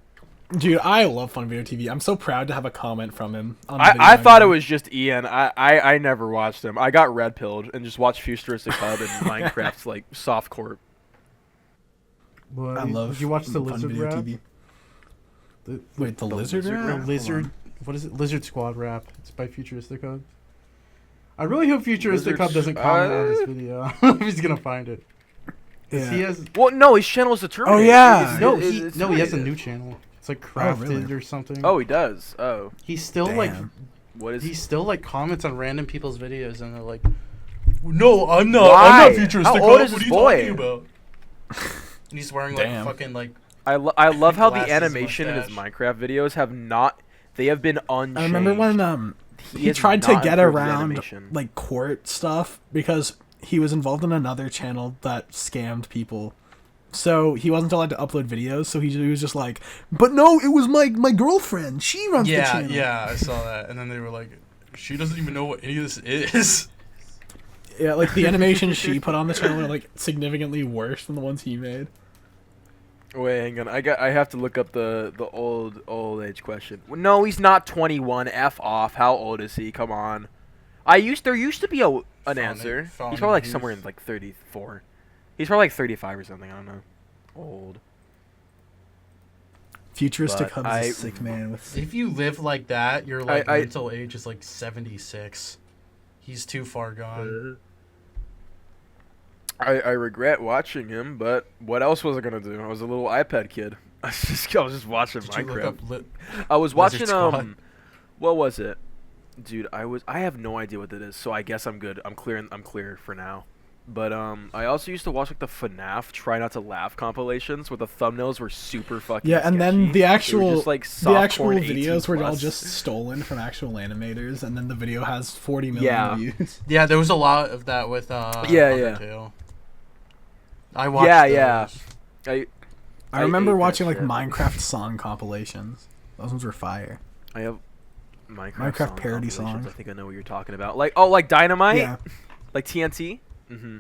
Dude, I love Fun Video TV. I'm so proud to have a comment from him. I thought it was just Ian. I never watched him. I got red pilled and just watched Futuristic Hub and Minecraft's like softcore. Well, I love. Did you watch the Lizard Rap? TV. The Lizard Rap? What is it? Lizard Squad Rap. It's by Futuristic Hub. I really hope Futuristic Hub doesn't comment on this video. I don't know if he's gonna find it. Yeah. He has. Well, no, his channel is the Terminator. Oh yeah. He has a new channel. It's like Crafted or something. Oh, he does. Oh. He's still He still like comments on random people's videos, and they're like, "No, I'm not. Why? I'm not Futuristic Hub. What are you talking about?" And he's wearing like fucking like. I love how the animation in his Minecraft videos have been unchanged. I remember when he tried to get around like court stuff because he was involved in another channel that scammed people. So he wasn't allowed to upload videos, so he was just like, "But no, it was my girlfriend. She runs the channel." Yeah, I saw that. And then they were like, "She doesn't even know what any of this is." Yeah, like the animations she put on the channel are like significantly worse than the ones he made. Wait, hang on. I have to look up the old age question. No, he's not 21. F off. How old is he? Come on. There used to be an answer. He's probably like somewhere in like 34. He's probably like 35 or something. I don't know. Old. Futuristic Hub is a sick man. If you live like that, your like mental age is like 76. He's too far gone. I regret watching him, but what else was I gonna do? I was a little iPad kid. I was just watching Minecraft. I was watching what was it? Dude, I have no idea what that is, so I guess I'm good. I'm clear for now. But I also used to watch like the FNAF Try Not to Laugh compilations where the thumbnails were super fucking sketchy. And then the actual just, like, videos were all just stolen from actual animators, and then the video has 40 million views. Yeah, there was a lot of that with Undertale. I watched those. I remember watching like Minecraft song compilations. Those ones were fire. I have Minecraft parody songs. I think I know what you're talking about. Like Dynamite? Yeah. Like TNT? Mm-hmm.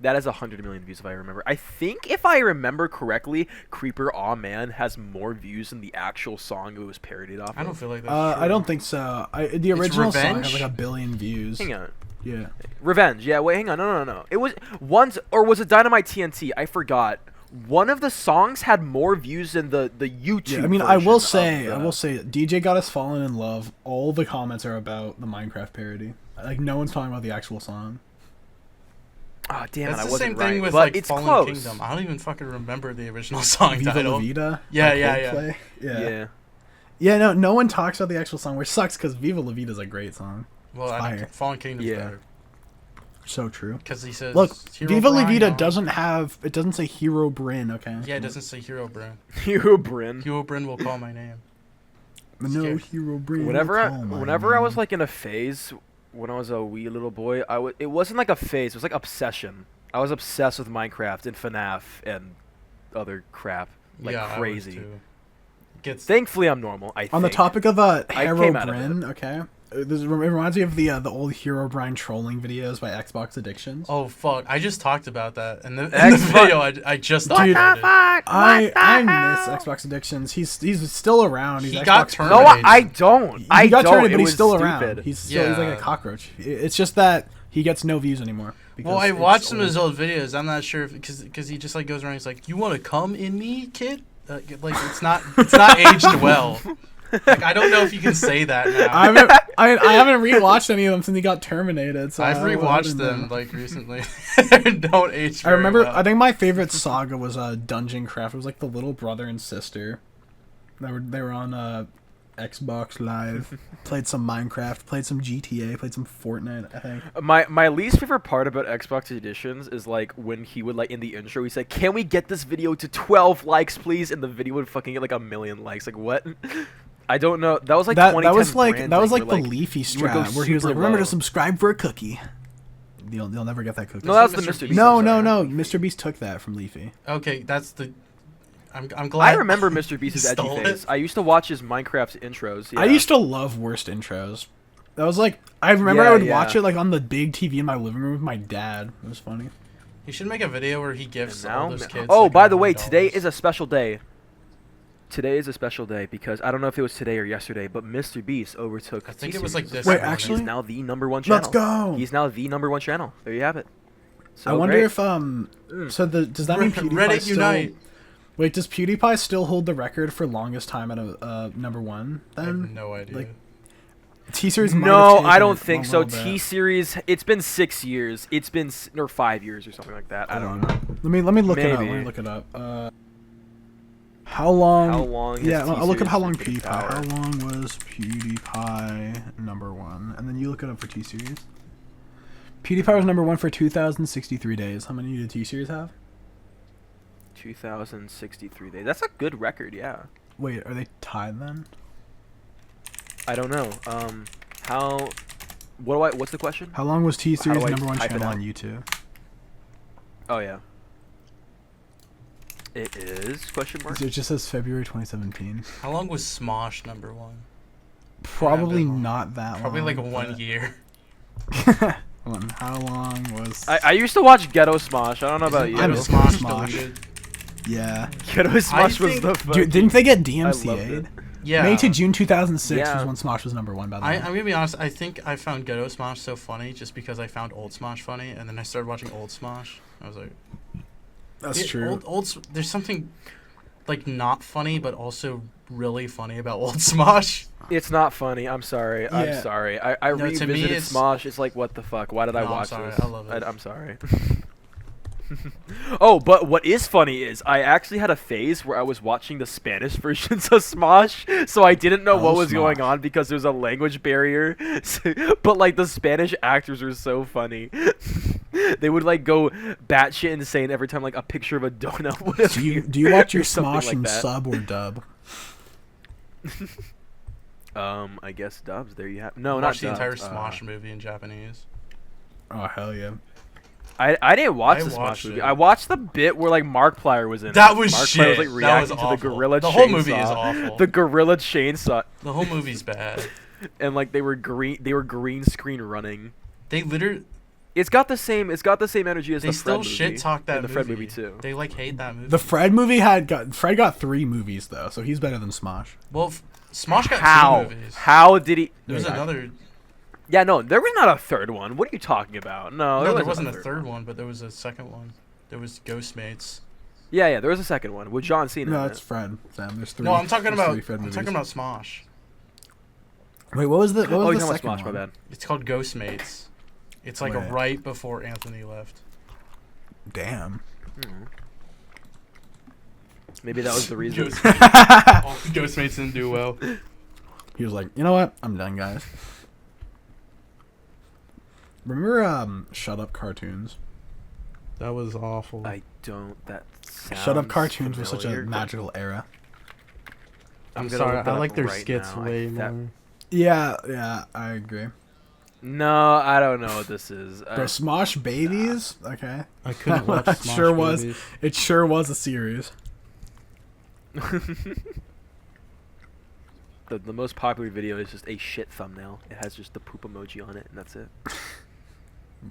That has 100 million views if I remember. I think if I remember correctly, Creeper Aw Man has more views than the actual song it was parodied off. I don't feel like that's true. I don't think so. The original song has like 1 billion views. Hang on. Yeah. Revenge. Yeah. Wait, hang on. No. It was once, or was it Dynamite TNT? I forgot. One of the songs had more views than the YouTube. Yeah, I mean, I will say, DJ Got Us Fallen in Love. All the comments are about the Minecraft parody. Like, no one's talking about the actual song. Oh, damn That's it, I the wasn't same thing right, with but like it's Fallen close. Kingdom. I don't even fucking remember the original song Viva title. La Vida? Yeah. Yeah, no one talks about the actual song, which sucks because Viva La Vida is a great song. Well, I think Fallen Kingdom's better. So true. Because he says, look, Viva La Vida on. doesn't say Hero Bryn, okay? Yeah, it doesn't say Hero Bryn. Hero Bryn. Hero Bryn will call my name. No, Hero Bryn. Whenever I was like in a phase when I was a wee little boy, it wasn't like a phase, it was like obsession. I was obsessed with Minecraft and FNAF and other crap. Like crazy. Thankfully I'm normal, I think. On the topic of Hero Bryn, okay? It reminds me of the old Hero Bryn trolling videos by Xbox Addictions. Oh fuck! I just talked about that in the video. I just dude, uploaded. I miss Xbox Addictions. He's still around. He got terminated. No, I don't. He got terminated, but he's still stupid. around. He's like a cockroach. It's just that he gets no views anymore. Well, I watched some of his old videos. I'm not sure because he just like goes around. He's like, "You want to come in me, kid?" Like it's not aged well. Like I don't know if you can say that now. I haven't rewatched any of them since he got terminated. So I've rewatched them like recently. Don't age. I remember. Well. I think my favorite saga was Dungeon Craft. It was like the little brother and sister. They were on Xbox Live. Played some Minecraft. Played some GTA. Played some Fortnite. I think. My least favorite part about Xbox Editions is like when he would like in the intro he said, "Can we get this video to 12 likes, please?" And the video would fucking get like 1 million likes. Like what? I don't know. That was like that was like the Leafy strat where he was like, "Remember to low. subscribe for a cookie." You'll never get that cookie. No, that was the Mr. Beast. No. Mr. Beast took that from Leafy. Okay, that's the. I'm glad. I remember Mr. Beast's edgy face. I used to watch his Minecraft intros. Yeah. I used to love worst intros. That was like I remember I would watch it like on the big TV in my living room with my dad. It was funny. You should make a video where he gives all those kids. Oh, like by the way, $1. today is a special day. Today is a special day because I don't know if it was today or yesterday, but Mr. Beast overtook. I think it was like this. Wait, actually, he's now the #1 channel. Let's go. He's now the #1 channel. There you have it. So I wonder great. if does that mean PewDiePie Reddit still? Unite. Wait, does PewDiePie still hold the record for longest time at a #1? Then I have no idea. Like, T-Series. No, I don't think so. T-Series. It's been 6 years. It's been or 5 years or something like that. I don't know. Let me look it up. Let me look it up. How long? How long? Yeah, I'll look up how long PewDiePie. How long was PewDiePie #1? And then you look it up for T-Series. PewDiePie was #1 for 2,063 days. How many did T-Series have? 2,063 days. That's a good record, yeah. Wait, are they tied then? I don't know. What's the question? How long was T-Series #1 type it channel out? on YouTube? Oh yeah. It is question mark. It just says February 2017. How long was Smosh #1? Probably not that long. Probably like 1 year. How long was? I used to watch Ghetto Smosh. I don't know about you. I miss Smosh. Deleted? Yeah. Ghetto Smosh was the fucking... Dude, didn't they get DMCA'd? Yeah. May to June 2006 was when Smosh was #1, by the way. I'm gonna be honest. I think I found Ghetto Smosh so funny just because I found Old Smosh funny, and then I started watching Old Smosh. I was like, That's true. There's something like not funny, but also really funny about Old Smosh. It's not funny. I'm sorry. Yeah. I'm sorry. I revisited Smosh. It's like, what the fuck? Why did I watch this? I love it. I'm sorry. Oh, but what is funny is I actually had a phase where I was watching the Spanish versions of Smosh, so I didn't know what was going on because there's a language barrier. But like the Spanish actors were so funny. They would like go batshit insane every time like a picture of a donut would appear. Do you watch your Smosh like in that. sub or dub? I guess dubs. There you have. No, Watch not the entire dubs. Smosh movie in Japanese. Oh hell yeah! I didn't watch the Smosh watched movie. it. I watched the bit where like Markiplier was in That it. was Markiplier shit. was like That reacting was to the awful. gorilla The chainsaw. whole movie is awful. The gorilla chainsaw. The whole movie's bad. And like they were green screen running. They literally. It's got the same energy as They the still Fred movie. shit talk that and the Fred movie too. They like hate that movie. The Fred movie Fred got 3 movies though, so he's better than Smosh. Well, Smosh got 2 movies. How did he? There's another. Yeah, no, there was not a third one. What are you talking about? No, there wasn't a third one, but there was a second one. There was Ghostmates. Yeah, there was a second one with John Cena. No, it's Fred. Sam, there's 3. No, I'm talking about Smosh. Wait, what was the? What was you're the talking second about Smosh, one? my bad. It's called Ghostmates. It's like right before Anthony left. Damn. Maybe that was the reason. Ghostmates didn't do well. He was like, you know what? I'm done, guys. Remember Shut Up cartoons? That was awful. I don't. That sounds Shut Up cartoons was familiar. such a magical era. I'm sorry. I like their skits way more. Yeah, I agree. No, I don't know what this is. Bro, Smosh Babies? Okay. I couldn't watch It Smosh sure Babies. was. It sure was a series. The most popular video is just a shit thumbnail. It has just the poop emoji on it, and that's it.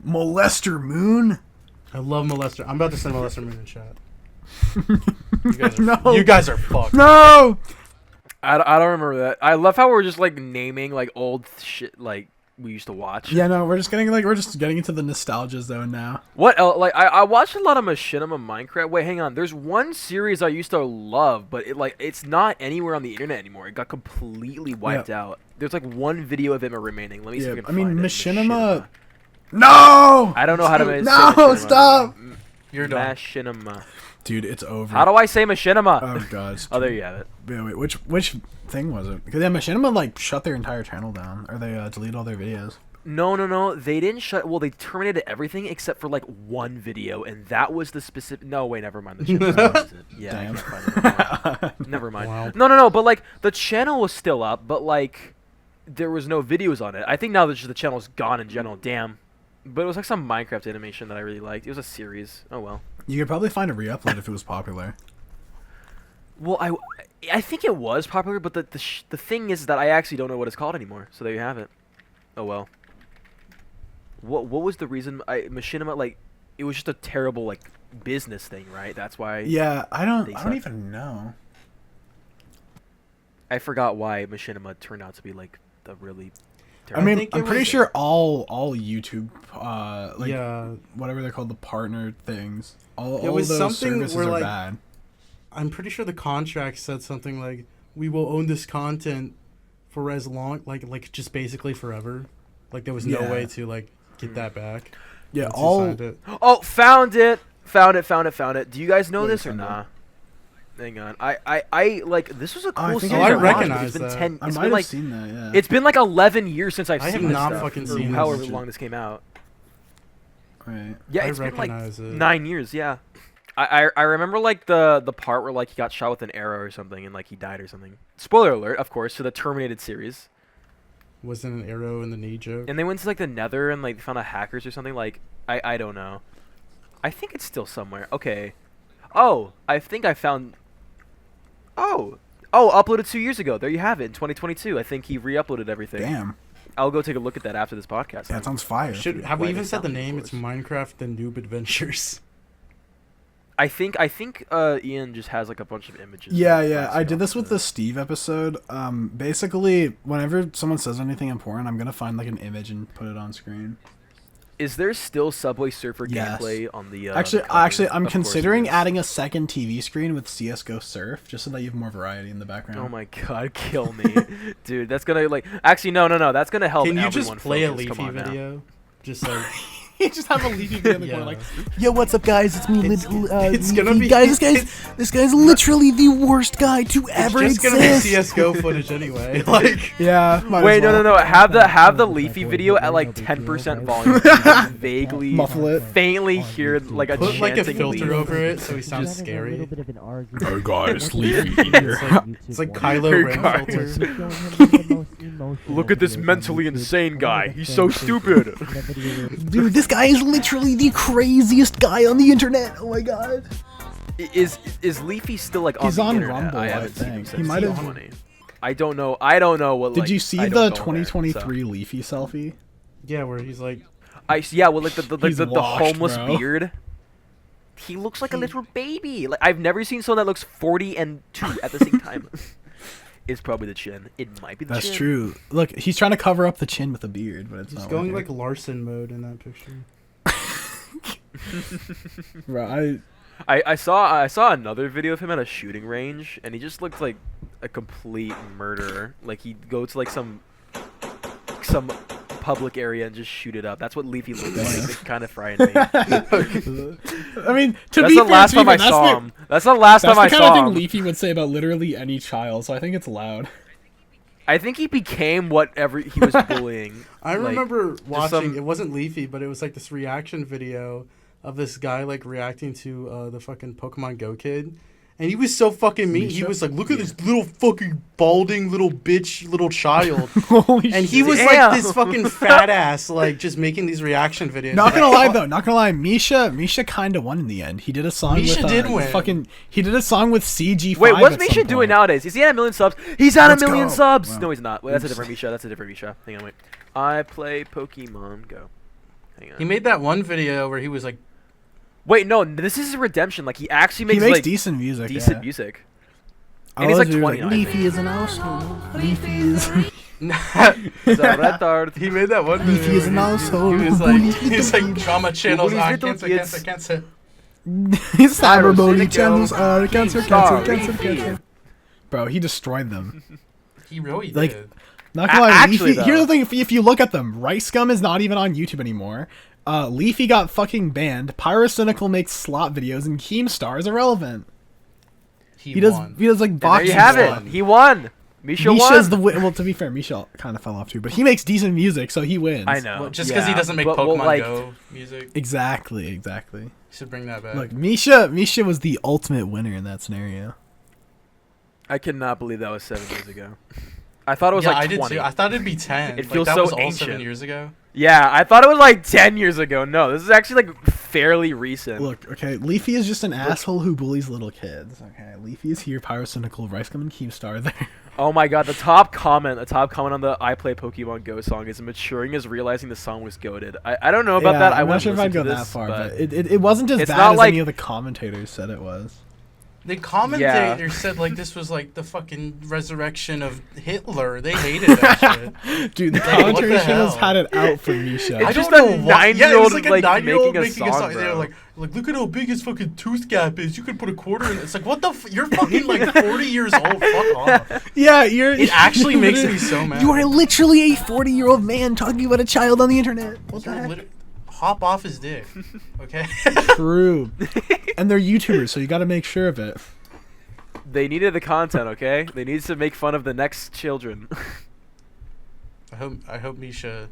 Molester Moon? I love Molester. I'm about to send Molester Moon in chat. No. You guys are fucked. No! I don't remember that. I love how we're just like naming like old shit like we used to watch. Yeah, no, we're just getting into the nostalgia zone now. What else? Like I watched a lot of Machinima Minecraft. Wait, hang on. There's one series I used to love, but it's not anywhere on the internet anymore. It got completely wiped out. There's like one video of it remaining. Let me see if I can find it. Machinima. No! I don't know how to say No, Machinima. stop! You're done. Machinima. Dude, it's over. How do I say Machinima? Oh god. Oh, there you have it. Wait, which thing was it? Because Machinima like shut their entire channel down, or they deleted all their videos. No. They didn't shut. Well, they terminated everything except for like one video, and that was the specific. No, wait, never mind. The channel yeah, Damn. I can't find it anymore. Never mind. Wow. No. But like the channel was still up, but like there was no videos on it. I think now that just the channel's gone in general. Damn. But it was like some Minecraft animation that I really liked. It was a series. Oh well. You could probably find a re-upload if it was popular. Well, I think it was popular, but the thing is that I actually don't know what it's called anymore. So there you have it. Oh well. What was the reason? Machinima, like, it was just a terrible like business thing, right? That's why. Yeah, I don't even know. I forgot why Machinima turned out to be like the really. I mean, I'm pretty sure all YouTube, whatever they're called, the partner things, all those services are bad. I'm pretty sure the contract said something like, "We will own this content for as long, like just basically forever." Like there was no way to like get that back. Yeah, Oh, found it. Do you guys know this or nah? Hang on. I like this was a cool series. I recognize that. I might have seen that. Yeah. It's been like 11 years since I've seen this not stuff, fucking or seen however this. long this came out. Right. Yeah, it's been like 9 years. Yeah. I remember like the part where like he got shot with an arrow or something and like he died or something. Spoiler alert, of course, to the Terminated series. Wasn't an arrow in the knee joke? And they went to like the Nether and like found hackers or something. Like I don't know. I think it's still somewhere. Okay. Oh, I think I found. Oh, uploaded 2 years ago. There you have it. In 2022, I think he re-uploaded everything. Damn. I'll go take a look at that after this podcast. That sounds fire. Have we even said the name? It's Minecraft: The Noob Adventures. I think Ian just has like a bunch of images. Yeah. I did this with the Steve episode. Basically, whenever someone says anything important, I'm gonna find like an image and put it on screen. Is there still Subway Surfer gameplay on the? Actually, I'm considering adding a second TV screen with CS:GO Surf, just so that you have more variety in the background. Oh my god, kill me, dude! That's gonna like. Actually, no. That's gonna help. Can you everyone just play focus. a Leafy video? Just like. You just have a Leafy video in the corner like, yo, what's up, guys? It's me, it's gonna be guys. This guy's literally the worst guy to ever exist. It's just gonna be CS:GO footage anyway. Like, yeah. Wait, no. Have the Leafy video at like 10% volume. So you can vaguely muffle it, faintly hear like a put like a chanting filter Leaf. over it so he sounds scary. Hey guys, Leafy here. It's like Kylo Ren filter. Look at this mentally insane guy. He's so stupid. Dude, this guy is literally the craziest guy on the internet. Oh my god. Is Leafy still like on He's the on internet? Rumble, I I haven't seen him think. since He might have. 2020. I don't know what. Did you see the 2023 Leafy selfie? Yeah, where he's like. Well, like the washed, homeless bro. beard. He looks like a little baby. Like I've never seen someone that looks 40 and 2 at the same time. is probably the chin. It might be the That's chin. true. Look, he's trying to cover up the chin with a beard, but it's He's not going working. like Larson mode in that picture. Bro, I saw another video of him at a shooting range, and he just looked like a complete murderer. Like he'd go to like some public area and just shoot it up. That's what Leafy looked like. It kind of frightened me. I mean, to That's be the fair, last time I saw him. That's the last time I That's the saw kind of him. thing Leafy would say about literally any child, so I think it's loud. I think he became whatever he was bullying. I remember watching. some- It wasn't Leafy, but it was like this reaction video of this guy like reacting to the fucking Pokemon Go kid, and he was so fucking mean. He Misha? was like, "Look at this little fucking balding little bitch, little child," Holy and shit. he was Damn. like this fucking fat ass, like just making these reaction videos. Not gonna lie though, not gonna lie. Misha kind of won in the end. He did a song Misha with did win. He did a song with CG5. Wait, what's at Misha some doing point. nowadays? Is he at 1 million subs? He's at Let's 1 million go. subs. Wow. No, he's not. Wait, that's a Oops. different Misha. That's a different Misha. Hang on, wait. I play Pokemon Go. Hang on. He made that one video where he was like, Wait, no, this is a redemption. Like he actually He makes makes like decent music. decent yeah. music. I And he's love like you, 29. Leafy is an asshole. Leafy is. He's a retard. he made that one Leafy video. is an asshole. He was like drama channels. Bullies I little can't say, kids. can't say. Cyberbullying channels are cancer. Leafy. Bro, he destroyed them. He really Like, did. Not gonna lie, Actually, Leafy, here's though. the thing: if you look at them, Rice Gum is not even on YouTube anymore. Leafy got fucking banned. Pyrocynical makes Slop videos, and Keemstar is irrelevant. He He does won. like And there boxing. you have stuff. it. He won. Misha Misha's won. well, to be fair, Misha kind of fell off too, but he makes decent music, so he wins. I know. Well, just because he doesn't make But, Pokemon well, like, Go music, Exactly. you should bring that back. Look, Misha was the ultimate winner in that scenario. I cannot believe that was 7 years ago. I thought it was yeah, like I did 20. too. I thought it'd be 10. It Like, feels that so was all ancient. 7 years ago. Yeah, I thought it was like 10 years ago. No, this is actually like fairly recent. Look, okay, Leafy is just an asshole who bullies little kids. Okay, Leafy is here, Pyrocynical, Rice Gum, and Keemstar there. Oh my god, the top comment on the I Play Pokemon Go song is maturing is realizing the song was goated. I don't know about Yeah, that. I I'm not wouldn't sure if I'd listen go to that this, far, but but it wasn't as it's bad not as like- any of the commentators said it was. The commentator said like this was like the fucking resurrection of Hitler. They hated that shit. Dude, the Like, what the commentary channels hell? had it out for Misha. It's I just don't a know why. 9-year-old, Yeah, it was like, a 9-year-old making a song, They're bro. like, look at how big his fucking tooth gap is. You could put a quarter in. It's like, what the? You're fucking like 40 years old. Fuck off. Yeah, you're. It actually makes literally- me so mad. You are literally a 40-year-old man talking about a child on the internet. What the You're heck? lit- hop off his dick. Okay. True. And they're YouTubers, so you got to make sure of it. they needed the content, okay? They needed to make fun of the next children. I hope Misha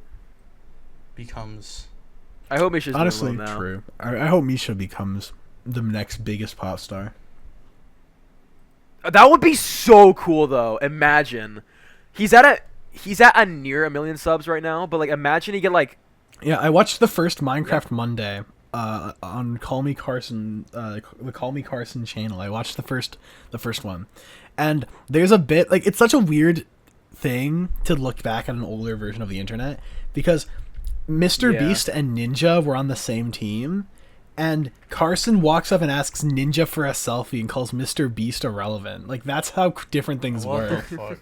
becomes. I hope Misha's Honestly, doing well now. true. I hope Misha becomes the next biggest pop star. That would be so cool, though. Imagine, he's at a near 1 million subs right now, but like imagine he get like. Yeah, I watched the first Minecraft Monday on Call Me Carson, the Call Me Carson channel. I watched the first one, and there's a bit like it's such a weird thing to look back at an older version of the internet because Mr. Yeah. Beast and Ninja were on the same team, and Carson walks up and asks Ninja for a selfie and calls Mr. Beast irrelevant. Like that's how different things What were. the fuck?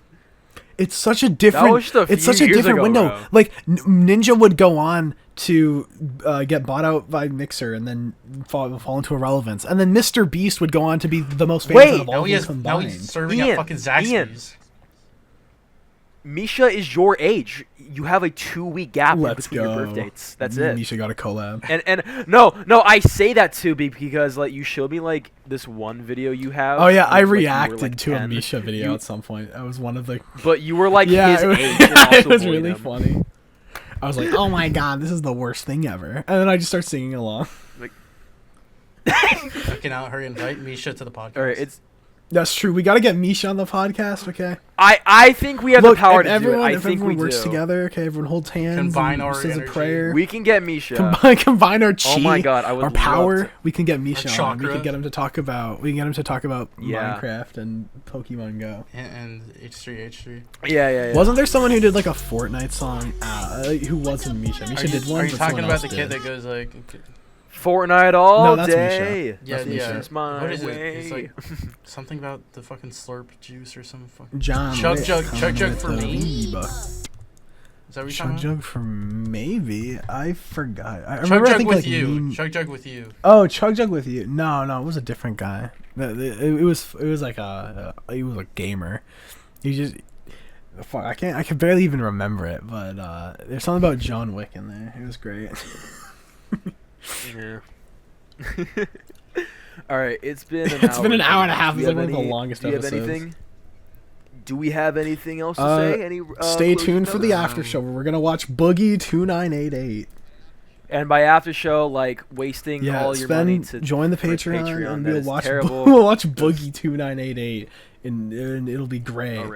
It's such a different. was just a It's few such a years different ago, window. bro. Like Ninja would go on to get bought out by Mixer and then fall into irrelevance, and then Mr. Beast would go on to be the most famous Wait, out of all Now of them now combined. he's serving Ian, at fucking Zaxby's. Misha is your age. You have a 2-week gap in Let's between go. your birth dates. That's it. Misha got a collab. And no, I say that too because like you showed me like this one video you have. Oh yeah, I like, you were, reacted like, to a 10. Misha video You- at some point. I was one of the. But you were like Yeah, his it was, age. And also it was bullied really him. funny. I was like, "Oh my god, this is the worst thing ever," and then I just start singing along. Okay, now hurry, invite Misha to the podcast. All right, it's. That's true. We got to get Misha on the podcast, okay? I think we have Look, the power if to do it. I if think everyone we works do. together, okay, everyone holds hands, Combine and our says a energy. prayer. We can get Misha. Combine our chi, Oh my God, I would our love power. to- We can get Misha on. We chakra. can get him to talk about. We can get him to talk about Yeah. Minecraft and Pokemon Go. And H3. Yeah. Wasn't there someone who did like a Fortnite song? Who wasn't Misha? Misha Are did one. you but talking someone about else the kid did. that goes like? Fortnite all No, that's day. Yeah, That's yeah. Misha. It's my What is way. it? It's like something about the fucking slurp juice or some fucking. John Chug Wick jug coming for with the me. Reba. Is that what you're Chug talking jug for maybe. I forgot. I about? remember. Chug I think with like you. Chug jug with you. Oh, Chug Jug with you. No, it was a different guy. It was like he was a gamer. He just fuck. I can barely even remember it. But there's something about John Wick in there. It was great. Yeah. All right, it's been an It's hour. been an hour and a half. Do It's you like have one of the longest do you have episodes. anything? Do we have anything else to say? Any? Stay closing tuned for the notes? after show where we're gonna watch Boogie 2988. And by after show, like wasting all your money to join the for Patreon and that we'll is watch terrible. we'll watch Boogie 2988 and it'll be great. Alright.